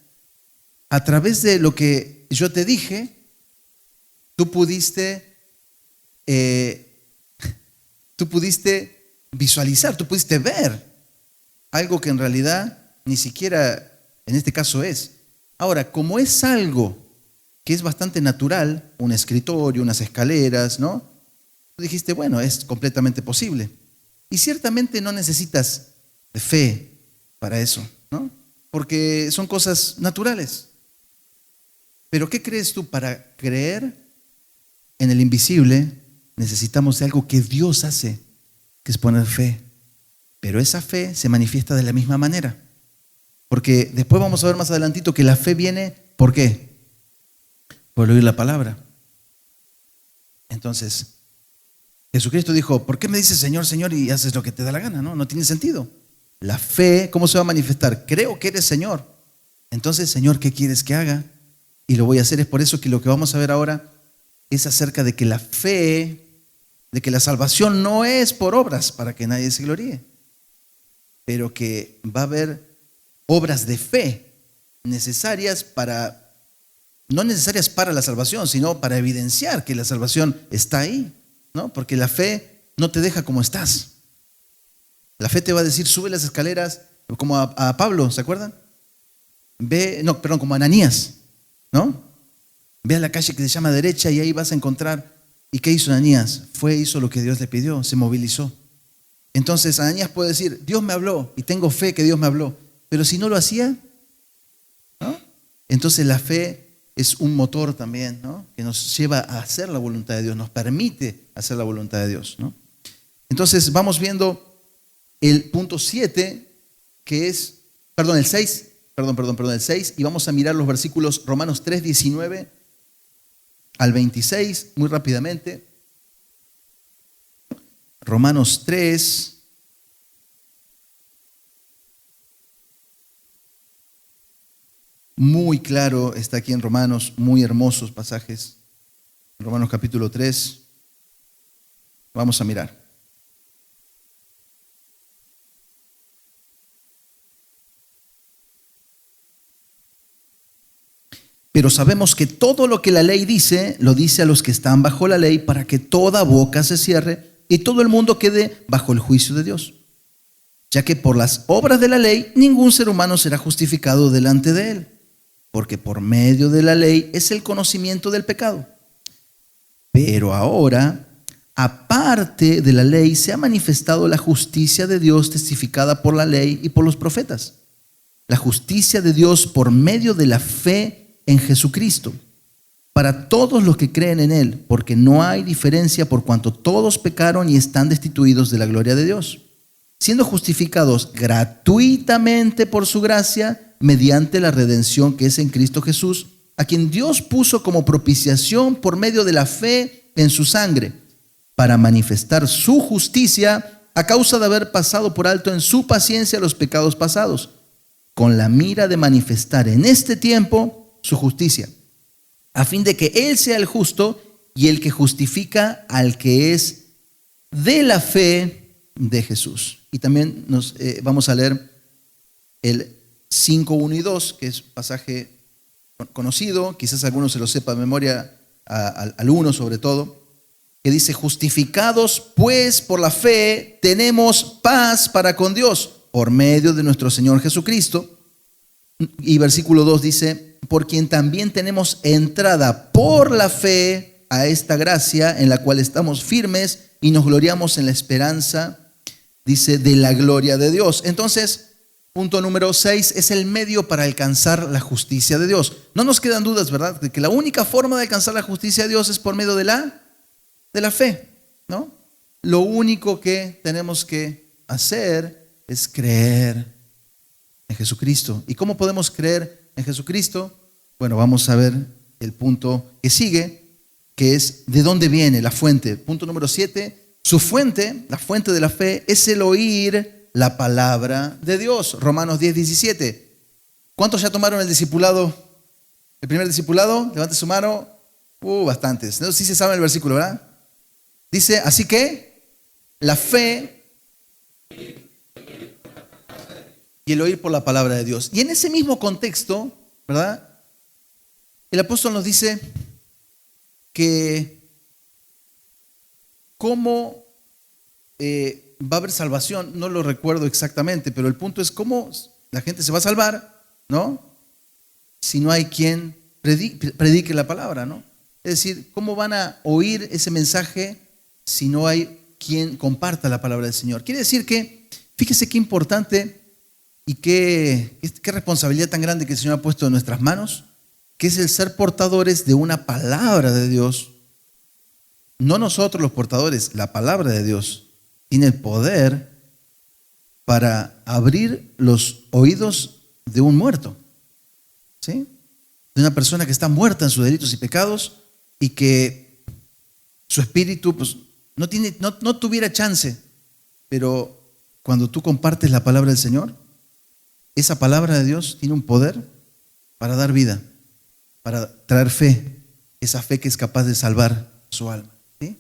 a través de lo que yo te dije, tú pudiste visualizar, tú pudiste ver algo que en realidad ni siquiera en este caso es. Ahora, como es algo que es bastante natural, un escritorio, unas escaleras, ¿no? Tú dijiste, bueno, es completamente posible. Y ciertamente no necesitas de fe para eso, ¿no? Porque son cosas naturales. Pero ¿qué crees tú? Para creer en el invisible necesitamos de algo que Dios hace, que es poner fe. Pero esa fe se manifiesta de la misma manera. Porque después vamos a ver más adelantito que la fe viene, ¿por qué? Por oír la palabra. Entonces, Jesucristo dijo, ¿por qué me dices Señor, Señor y haces lo que te da la gana? No, no tiene sentido. La fe, ¿cómo se va a manifestar? Creo que eres Señor. Entonces, Señor, ¿qué quieres que haga? Y lo voy a hacer, es por eso que lo que vamos a ver ahora es acerca de que la fe, de que la salvación no es por obras para que nadie se gloríe, pero que va a haber obras de fe necesarias para, no necesarias para la salvación, sino para evidenciar que la salvación está ahí, ¿no? Porque la fe no te deja como estás. La fe te va a decir, sube las escaleras, como a Pablo, ¿se acuerdan? Como a Ananías, ¿no? Ve a la calle que se llama derecha y ahí vas a encontrar. ¿Y qué hizo Ananías? Hizo lo que Dios le pidió, se movilizó. Entonces Ananías puede decir, Dios me habló y tengo fe que Dios me habló. Pero si no lo hacía, ¿no? Entonces la fe es un motor también, ¿no? Que nos lleva a hacer la voluntad de Dios, nos permite hacer la voluntad de Dios, ¿no? Entonces vamos viendo el punto 7, que es, el 6, el 6, y vamos a mirar los versículos Romanos 3, 19 al 26, muy rápidamente. Romanos 3. Muy claro está aquí en Romanos, muy hermosos pasajes. Romanos capítulo 3. Vamos a mirar. Pero sabemos que todo lo que la ley dice, lo dice a los que están bajo la ley, para que toda boca se cierre y todo el mundo quede bajo el juicio de Dios. Ya que por las obras de la ley, ningún ser humano será justificado delante de él, porque por medio de la ley es el conocimiento del pecado. Pero ahora, aparte de la ley, se ha manifestado la justicia de Dios testificada por la ley y por los profetas. La justicia de Dios por medio de la fe en Jesucristo, para todos los que creen en Él, porque no hay diferencia por cuanto todos pecaron y están destituidos de la gloria de Dios, siendo justificados gratuitamente por su gracia, mediante la redención que es en Cristo Jesús, a quien Dios puso como propiciación por medio de la fe en su sangre, para manifestar su justicia a causa de haber pasado por alto en su paciencia los pecados pasados, con la mira de manifestar en este tiempo su justicia, a fin de que Él sea el justo y el que justifica al que es de la fe de Jesús. Y también vamos a leer el 5, 1 y 2, que es pasaje conocido, quizás algunos se lo sepa de memoria, al 1 sobre todo, que dice, justificados pues por la fe, tenemos paz para con Dios, por medio de nuestro Señor Jesucristo. Y versículo 2 dice, por quien también tenemos entrada por la fe a esta gracia en la cual estamos firmes y nos gloriamos en la esperanza, dice, de la gloria de Dios. Entonces, punto número 6 es el medio para alcanzar la justicia de Dios. No nos quedan dudas, ¿verdad? De que la única forma de alcanzar la justicia de Dios es por medio de la fe, ¿no? Lo único que tenemos que hacer es creer en Jesucristo. ¿Y cómo podemos creer en Jesucristo? Bueno, vamos a ver el punto que sigue, que es de dónde viene la fuente. Punto número 7, su fuente, la fuente de la fe, es el oír la palabra de Dios. Romanos 10, 17. ¿Cuántos ya tomaron el discipulado? ¿El primer discipulado? Levante su mano. Bastantes. No sé si se sabe el versículo, ¿verdad? Dice, así que la fe y el oír por la palabra de Dios. Y en ese mismo contexto, ¿verdad? El apóstol nos dice que cómo va a haber salvación, no lo recuerdo exactamente, pero el punto es cómo la gente se va a salvar, ¿no? Si no hay quien predique la palabra, ¿no? Es decir, ¿cómo van a oír ese mensaje si no hay quien comparta la palabra del Señor? Quiere decir que, fíjese qué importante y qué responsabilidad tan grande que el Señor ha puesto en nuestras manos, que es el ser portadores de una palabra de Dios. No nosotros los portadores, la palabra de Dios tiene el poder para abrir los oídos de un muerto, ¿sí? De una persona que está muerta en sus delitos y pecados y que su espíritu pues, no tuviera chance. Pero cuando tú compartes la palabra del Señor, esa palabra de Dios tiene un poder para dar vida. para traer fe, esa fe que es capaz de salvar su alma. ¿Sí?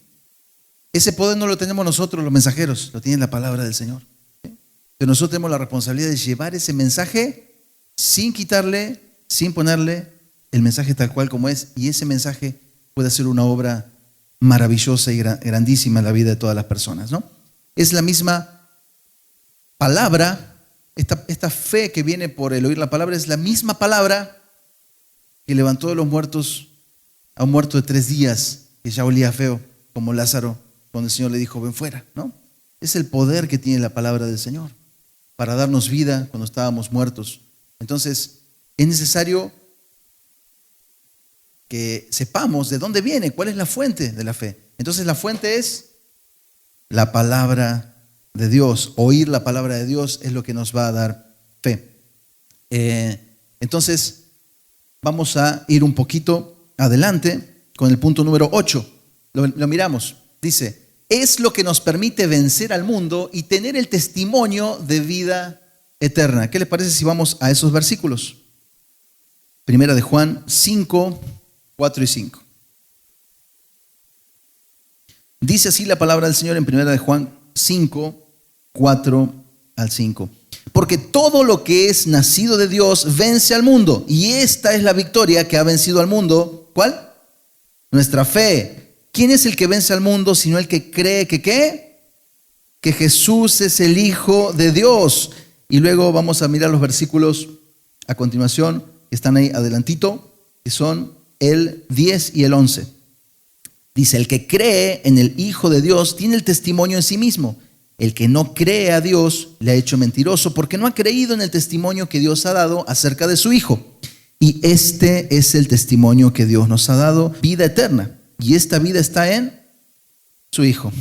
Ese poder no lo tenemos nosotros los mensajeros, lo tiene la palabra del Señor. ¿Sí? Pero nosotros tenemos la responsabilidad de llevar ese mensaje sin quitarle, sin ponerle el mensaje tal cual como es, y ese mensaje puede ser una obra maravillosa y grandísima en la vida de todas las personas, ¿no? Es la misma palabra, esta fe que viene por el oír la palabra, es la misma palabra que levantó de los muertos a un muerto de 3 días, que ya olía feo, como Lázaro, cuando el Señor le dijo, ven fuera, ¿no? Es el poder que tiene la palabra del Señor para darnos vida cuando estábamos muertos. Entonces, es necesario que sepamos de dónde viene, cuál es la fuente de la fe. Entonces, la fuente es la palabra de Dios. Oír la palabra de Dios es lo que nos va a dar fe. Entonces, vamos a ir un poquito adelante con el punto número 8. Lo miramos. Dice, es lo que nos permite vencer al mundo y tener el testimonio de vida eterna. ¿Qué les parece si vamos a esos versículos? Primera de Juan 5, 4 y 5. Dice así la palabra del Señor en primera de Juan 5, 4 al 5. Porque todo lo que es nacido de Dios vence al mundo. Y esta es la victoria que ha vencido al mundo. ¿Cuál? Nuestra fe. ¿Quién es el que vence al mundo sino el que cree que ¿qué? Que Jesús es el Hijo de Dios. Y luego vamos a mirar los versículos a continuación, que están ahí adelantito, que son el 10 y el 11. Dice, el que cree en el Hijo de Dios tiene el testimonio en sí mismo. El que no cree a Dios le ha hecho mentiroso porque no ha creído en el testimonio que Dios ha dado acerca de su Hijo. Y este es el testimonio que Dios nos ha dado, vida eterna. Y esta vida está en su Hijo.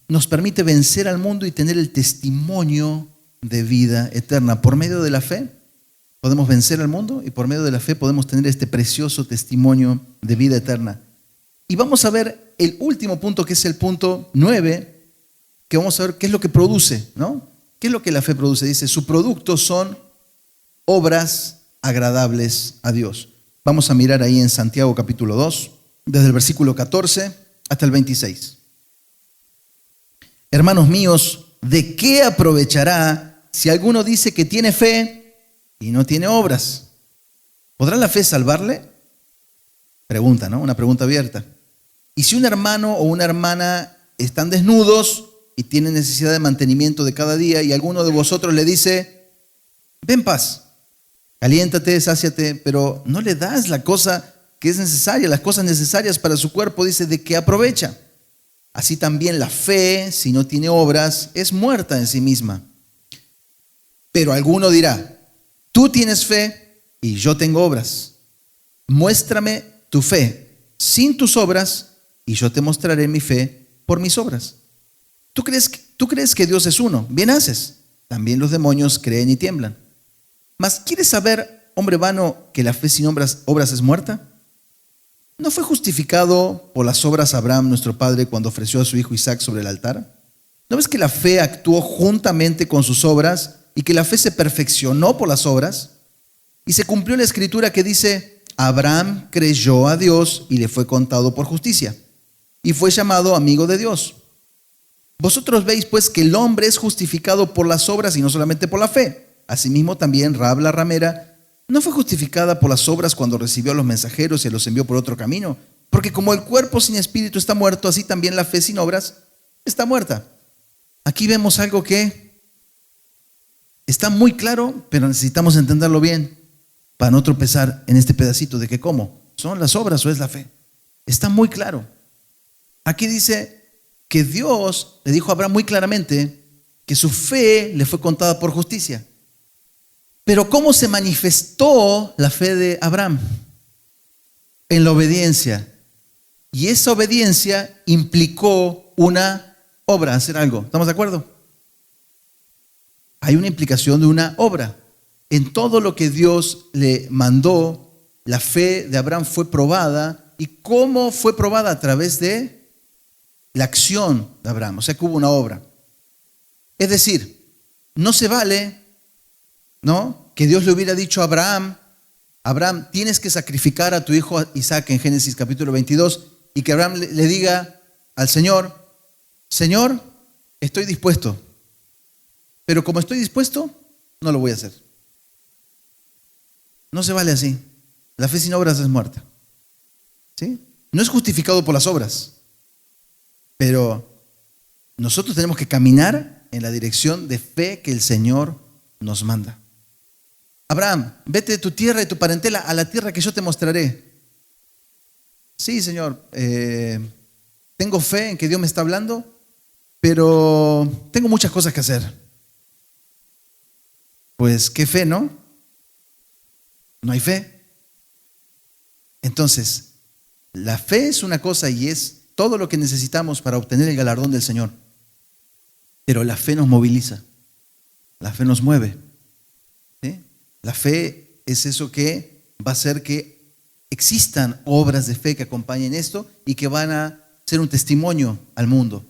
Nos permite vencer al mundo y tener el testimonio de vida eterna. Por medio de la fe podemos vencer al mundo y por medio de la fe podemos tener este precioso testimonio de vida eterna. Y vamos a ver el último punto, que es el punto 9, que vamos a ver qué es lo que produce, ¿no? ¿Qué es lo que la fe produce? Dice, su producto son obras agradables a Dios. Vamos a mirar ahí en Santiago capítulo 2, desde el versículo 14 hasta el 26. Hermanos míos, ¿de qué aprovechará si alguno dice que tiene fe y no tiene obras? ¿Podrá la fe salvarle? Pregunta, ¿no? Una pregunta abierta. Y si un hermano o una hermana están desnudos y tienen necesidad de mantenimiento de cada día y alguno de vosotros le dice, ven paz, aliéntate, sáciate, pero no le das la cosa que es necesaria, las cosas necesarias para su cuerpo, dice, ¿de qué aprovecha? Así también la fe, si no tiene obras, es muerta en sí misma. Pero alguno dirá, tú tienes fe y yo tengo obras. Muéstrame tu fe sin tus obras y yo te mostraré mi fe por mis obras. ¿Tú crees que Dios es uno? Bien haces. También los demonios creen y tiemblan. Mas ¿quieres saber, hombre vano, que la fe sin obras es muerta? ¿No fue justificado por las obras Abraham, nuestro padre, cuando ofreció a su hijo Isaac sobre el altar? ¿No ves que la fe actuó juntamente con sus obras y que la fe se perfeccionó por las obras? Y se cumplió la escritura que dice, Abraham creyó a Dios y le fue contado por justicia, y fue llamado amigo de Dios. Vosotros veis pues que el hombre es justificado por las obras y no solamente por la fe. Asimismo también Rahab la ramera no fue justificada por las obras cuando recibió a los mensajeros y los envió por otro camino. Porque como el cuerpo sin espíritu está muerto, así también la fe sin obras está muerta. Aquí vemos algo que está muy claro, pero necesitamos entenderlo bien para no tropezar en este pedacito de que ¿cómo? ¿Son las obras o es la fe? Está muy claro. Aquí dice que Dios le dijo a Abraham muy claramente que su fe le fue contada por justicia. Pero ¿cómo se manifestó la fe de Abraham? En la obediencia. Y esa obediencia implicó una obra, hacer algo. ¿Estamos de acuerdo? Hay una implicación de una obra. En todo lo que Dios le mandó, la fe de Abraham fue probada. ¿Y cómo fue probada? A través de la acción de Abraham. O sea que hubo una obra. Es decir, no se vale, ¿no?, que Dios le hubiera dicho a Abraham, Abraham, tienes que sacrificar a tu hijo Isaac en Génesis capítulo 22 y que Abraham le diga al Señor, Señor, estoy dispuesto, pero como estoy dispuesto, no lo voy a hacer. No se vale así. La fe sin obras es muerta. ¿Sí? No es justificado por las obras, pero nosotros tenemos que caminar en la dirección de fe que el Señor nos manda. Abraham, vete de tu tierra y tu parentela a la tierra que yo te mostraré. Sí, Señor, tengo fe en que Dios me está hablando, pero tengo muchas cosas que hacer. Pues, ¿qué fe, no? No hay fe. Entonces, la fe es una cosa y es todo lo que necesitamos para obtener el galardón del Señor. Pero la fe nos moviliza, la fe nos mueve. ¿Sí? La fe es eso que va a hacer que existan obras de fe que acompañen esto y que van a ser un testimonio al mundo.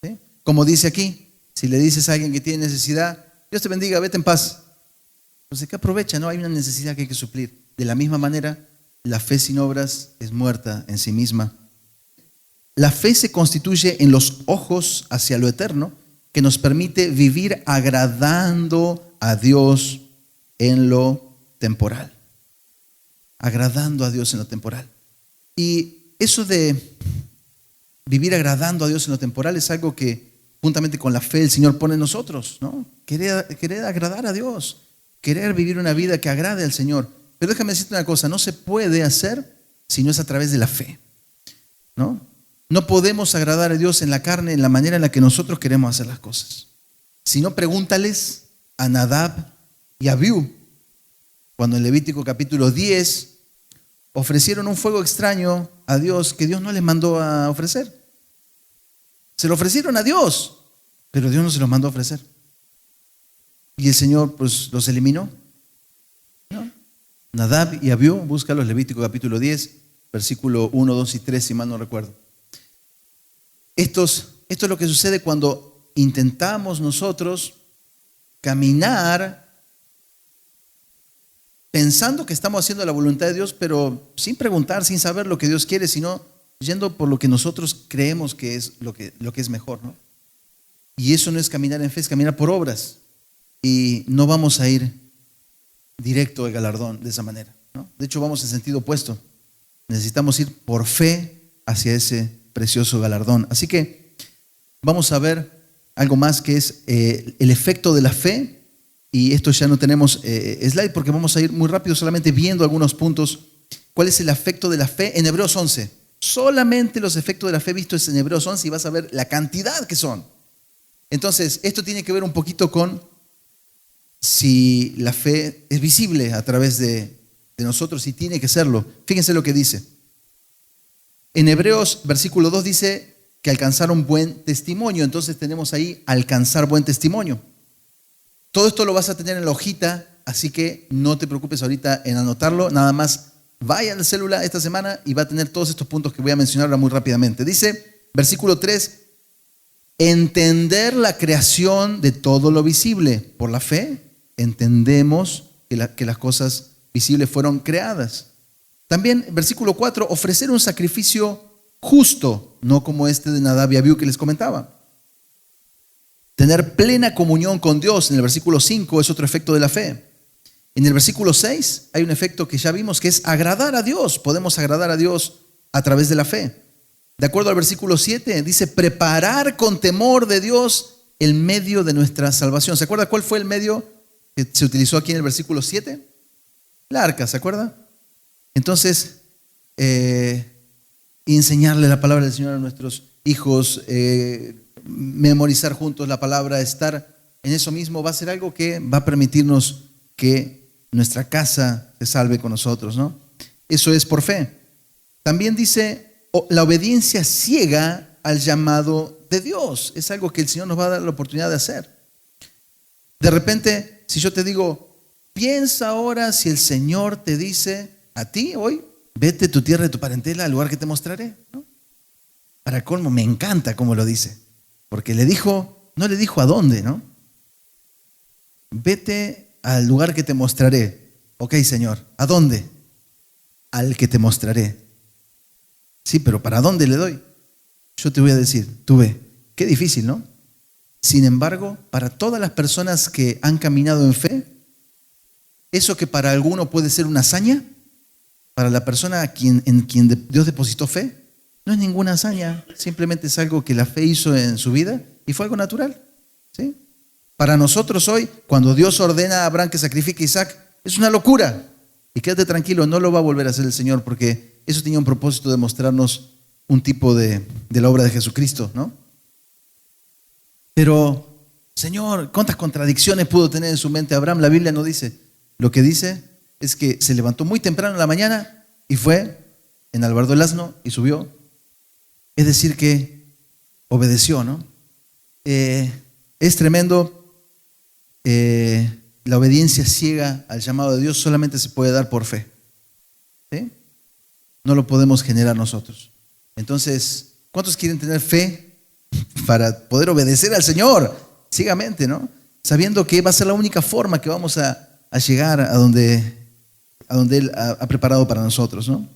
¿Sí? Como dice aquí, si le dices a alguien que tiene necesidad, Dios te bendiga, vete en paz. Entonces, ¿qué aprovecha? ¿No? Hay una necesidad que hay que suplir. De la misma manera, la fe sin obras es muerta en sí misma. La fe se constituye en los ojos hacia lo eterno, que nos permite vivir agradando a Dios en lo temporal. Agradando a Dios en lo temporal. Y eso de vivir agradando a Dios en lo temporal es algo que, juntamente con la fe, el Señor pone en nosotros, ¿no? Querer agradar a Dios, querer vivir una vida que agrade al Señor. Pero déjame decirte una cosa, no se puede hacer si no es a través de la fe, ¿no? No podemos agradar a Dios en la carne, en la manera en la que nosotros queremos hacer las cosas. Si no, pregúntales a Nadab y a Abiú, cuando en Levítico capítulo 10 ofrecieron un fuego extraño a Dios que Dios no les mandó a ofrecer. Se lo ofrecieron a Dios, pero Dios no se los mandó a ofrecer. Y el Señor pues los eliminó, ¿no? Nadab y Abiú, búscalos, Levítico capítulo 10, versículo 1, 2 y 3, si mal no recuerdo. Esto es lo que sucede cuando intentamos nosotros caminar pensando que estamos haciendo la voluntad de Dios, pero sin preguntar, sin saber lo que Dios quiere, sino yendo por lo que nosotros creemos que es lo que es mejor, ¿no? Y eso no es caminar en fe, es caminar por obras. Y no vamos a ir directo al galardón de esa manera, ¿no? De hecho, vamos en sentido opuesto. Necesitamos ir por fe hacia ese precioso galardón. Así que vamos a ver algo más que es el efecto de la fe. Y esto ya no tenemos slide porque vamos a ir muy rápido solamente viendo algunos puntos. ¿Cuál es el efecto de la fe? En Hebreos 11. Solamente los efectos de la fe vistos en Hebreos 11 y vas a ver la cantidad que son. Entonces, esto tiene que ver un poquito con si la fe es visible a través de nosotros y tiene que serlo. Fíjense lo que dice. En Hebreos, versículo 2 dice que alcanzaron buen testimonio. Entonces tenemos ahí alcanzar buen testimonio. Todo esto lo vas a tener en la hojita, así que no te preocupes ahorita en anotarlo. Nada más vaya al celular esta semana y va a tener todos estos puntos que voy a mencionar ahora muy rápidamente. Dice, versículo 3, entender la creación de todo lo visible. Por la fe entendemos que las cosas visibles fueron creadas. También, versículo 4, ofrecer un sacrificio justo, no como este de Nadab y Abiú que les comentaba. Tener plena comunión con Dios, en el versículo 5, es otro efecto de la fe. En el versículo 6 hay un efecto que ya vimos que es agradar a Dios. Podemos agradar a Dios a través de la fe. De acuerdo al versículo 7, dice preparar con temor de Dios el medio de nuestra salvación. ¿Se acuerda cuál fue el medio que se utilizó aquí en el versículo 7? La arca, ¿se acuerda? Entonces, enseñarle la palabra del Señor a nuestros hijos, memorizar juntos la palabra, estar en eso mismo, va a ser algo que va a permitirnos que nuestra casa se salve con nosotros, ¿no? Eso es por fe. También dice, la obediencia ciega al llamado de Dios. Es algo que el Señor nos va a dar la oportunidad de hacer. De repente, si yo te digo, piensa ahora si el Señor te dice a ti hoy, vete de tu tierra, de tu parentela, al lugar que te mostraré, ¿no? Para colmo, me encanta cómo lo dice. Porque no le dijo a dónde, ¿no? Vete al lugar que te mostraré. Ok, Señor, ¿a dónde? Al que te mostraré. Sí, pero ¿para dónde le doy? Yo te voy a decir, tú ve, qué difícil, ¿no? Sin embargo, para todas las personas que han caminado en fe, eso que para alguno puede ser una hazaña, para la persona en quien Dios depositó fe, no es ninguna hazaña, simplemente es algo que la fe hizo en su vida y fue algo natural. ¿Sí? Para nosotros hoy, cuando Dios ordena a Abraham que sacrifique a Isaac, es una locura. Y quédate tranquilo, no lo va a volver a hacer el Señor, porque eso tenía un propósito de mostrarnos un tipo de la obra de Jesucristo, ¿no? Pero, Señor, ¿cuántas contradicciones pudo tener en su mente Abraham? La Biblia no dice. Lo que dice es que se levantó muy temprano en la mañana y fue, enalbardó el asno y subió. Es decir, que obedeció, ¿no? Es tremendo. La obediencia ciega al llamado de Dios solamente se puede dar por fe. ¿Sí? No lo podemos generar nosotros. Entonces, ¿cuántos quieren tener fe para poder obedecer al Señor ciegamente, ¿no? Sabiendo que va a ser la única forma que vamos a llegar a donde Él ha preparado para nosotros, ¿no?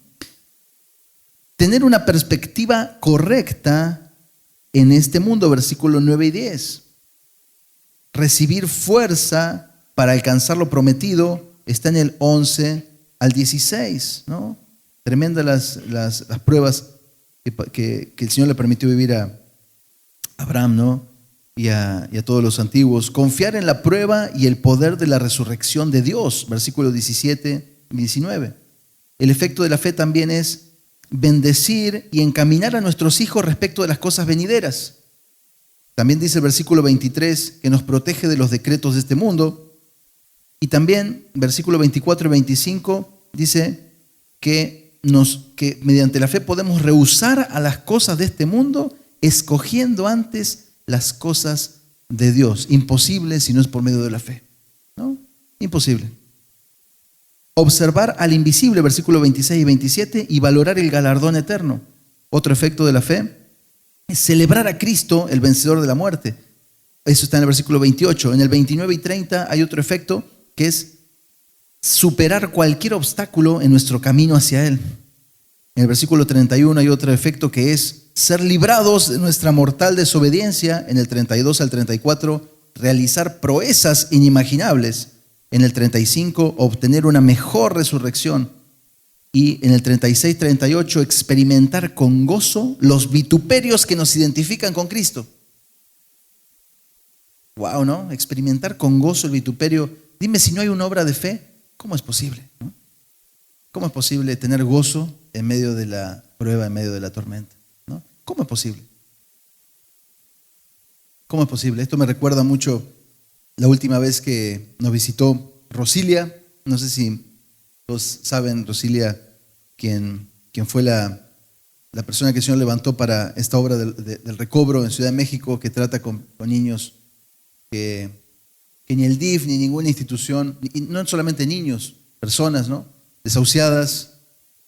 Tener una perspectiva correcta en este mundo, versículos 9 y 10. Recibir fuerza para alcanzar lo prometido está en el 11 al 16, ¿no? Tremendas las pruebas que el Señor le permitió vivir a Abraham, ¿no? Y a todos los antiguos. Confiar en la prueba y el poder de la resurrección de Dios, versículos 17 y 19. El efecto de la fe también es bendecir y encaminar a nuestros hijos respecto de las cosas venideras. También dice el versículo 23 que nos protege de los decretos de este mundo. Y también, versículo 24 y 25, dice que mediante la fe podemos rehusar a las cosas de este mundo, escogiendo antes las cosas de Dios. Imposible si no es por medio de la fe, ¿no? Imposible. Observar al invisible, versículo 26 y 27, y valorar el galardón eterno. Otro efecto de la fe es celebrar a Cristo, el vencedor de la muerte. Eso está en el versículo 28. En el 29 y 30 hay otro efecto que es superar cualquier obstáculo en nuestro camino hacia Él. En el versículo 31 hay otro efecto que es ser librados de nuestra mortal desobediencia. En el 32 al 34, realizar proezas inimaginables. En el 35, obtener una mejor resurrección. Y en el 36-38, experimentar con gozo los vituperios que nos identifican con Cristo. Wow, ¿no? Experimentar con gozo el vituperio. Dime, si no hay una obra de fe, ¿cómo es posible? ¿No? ¿Cómo es posible tener gozo en medio de la prueba, en medio de la tormenta? ¿No? ¿Cómo es posible? ¿Cómo es posible? Esto me recuerda mucho la última vez que nos visitó Rosilia. No sé si todos saben, Rosilia, quien fue la persona que el Señor levantó para esta obra del recobro en Ciudad de México, que trata con niños que ni el DIF ni ninguna institución, y no solamente niños, personas, ¿no? Desahuciadas,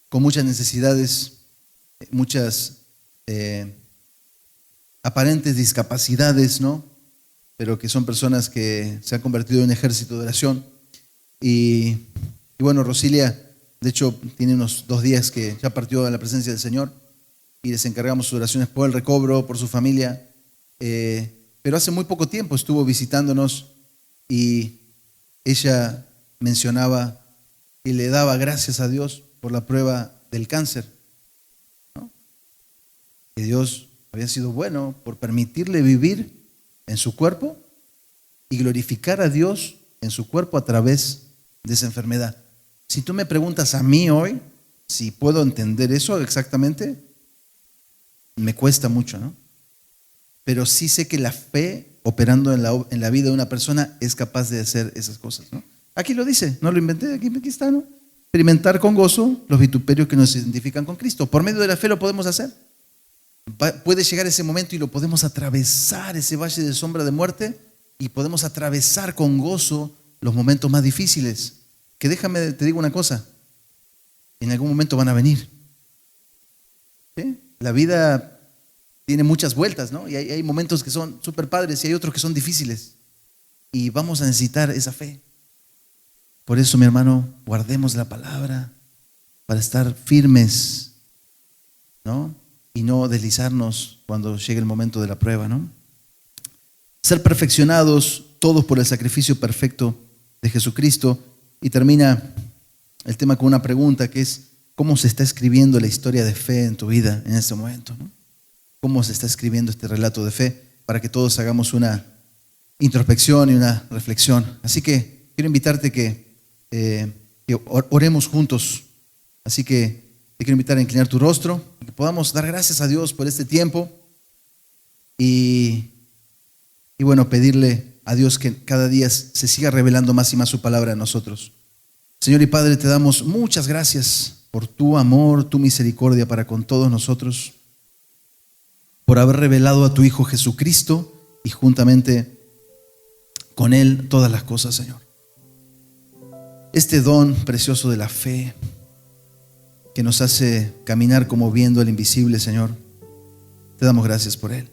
con muchas necesidades, muchas aparentes discapacidades, ¿no? Pero que son personas que se han convertido en un ejército de oración. Y bueno, Rosilia, de hecho, tiene unos 2 días que ya partió a la presencia del Señor y les encargamos sus oraciones por el recobro, por su familia. Pero hace muy poco tiempo estuvo visitándonos y ella mencionaba y le daba gracias a Dios por la prueba del cáncer, ¿no? Que Dios había sido bueno por permitirle vivir en su cuerpo y glorificar a Dios en su cuerpo a través de esa enfermedad. Si tú me preguntas a mí hoy si puedo entender eso exactamente, me cuesta mucho, ¿no? Pero sí sé que la fe operando en la vida de una persona es capaz de hacer esas cosas, ¿no? Aquí lo dice, no lo inventé, aquí está, ¿no? Experimentar con gozo los vituperios que nos identifican con Cristo. Por medio de la fe lo podemos hacer. Puede llegar ese momento y lo podemos atravesar, ese valle de sombra de muerte, y podemos atravesar con gozo los momentos más difíciles. Que déjame, te digo una cosa, en algún momento van a venir. ¿Sí? La vida tiene muchas vueltas, ¿no? Y hay momentos que son súper padres y hay otros que son difíciles. Y vamos a necesitar esa fe. Por eso, mi hermano, guardemos la palabra para estar firmes, ¿no? Y no deslizarnos cuando llegue el momento de la prueba, ¿no? Ser perfeccionados todos por el sacrificio perfecto de Jesucristo. Y termina el tema con una pregunta que es: ¿cómo se está escribiendo la historia de fe en tu vida en este momento, ¿no? ¿Cómo se está escribiendo este relato de fe? Para que todos hagamos una introspección y una reflexión. Así que quiero invitarte que oremos juntos. Así que te quiero invitar a inclinar tu rostro, que podamos dar gracias a Dios por este tiempo y bueno, pedirle a Dios que cada día se siga revelando más y más su palabra a nosotros. Señor y Padre, te damos muchas gracias por tu amor, tu misericordia para con todos nosotros, por haber revelado a tu Hijo Jesucristo y juntamente con Él todas las cosas, Señor. Este don precioso de la fe que nos hace caminar como viendo el invisible, Señor, te damos gracias por Él,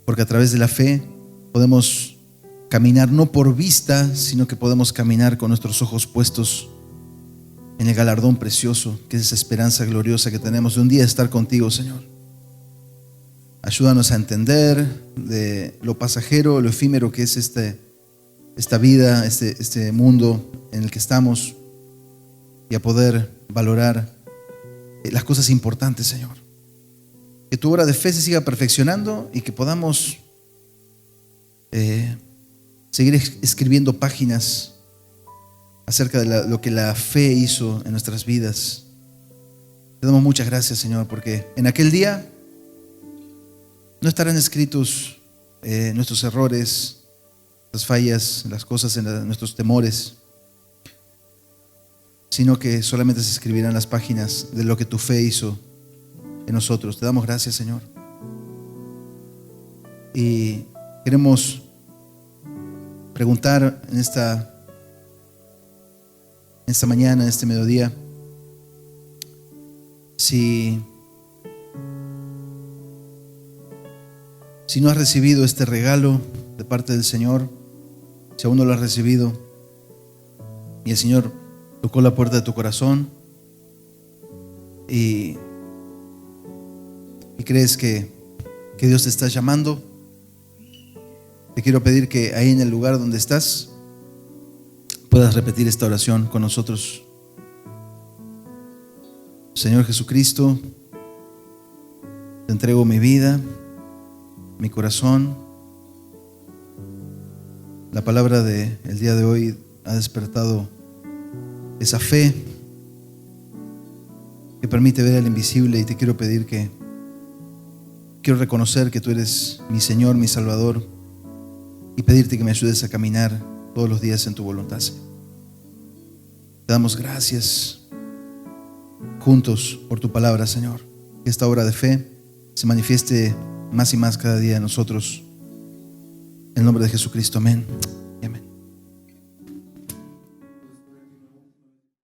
porque a través de la fe podemos caminar no por vista, sino que podemos caminar con nuestros ojos puestos en el galardón precioso, que es esa esperanza gloriosa que tenemos de un día estar contigo, Señor. Ayúdanos a entender de lo pasajero, lo efímero que es esta vida, este mundo en el que estamos, y a poder valorar las cosas importantes, Señor. Que tu obra de fe se siga perfeccionando y que podamos seguir escribiendo páginas acerca de lo que la fe hizo en nuestras vidas. Te damos muchas gracias, Señor, porque en aquel día no estarán escritos nuestros errores, las fallas, las cosas, nuestros temores, sino que solamente se escribirán las páginas de lo que tu fe hizo en nosotros. Te damos gracias, Señor. Y queremos preguntar en esta mañana, en este mediodía, si no has recibido este regalo de parte del Señor, si aún no lo has recibido y el Señor tocó la puerta de tu corazón y crees que Dios te está llamando, te quiero pedir que ahí en el lugar donde estás puedas repetir esta oración con nosotros. Señor Jesucristo, te entrego mi vida, mi corazón. La palabra del día de hoy ha despertado esa fe que permite ver el invisible, y te quiero pedir que quiero reconocer que tú eres mi Señor, mi Salvador, y pedirte que me ayudes a caminar todos los días en tu voluntad, Señor. Te damos gracias juntos por tu palabra, Señor. Que esta obra de fe se manifieste más y más cada día en nosotros. En el nombre de Jesucristo, amén.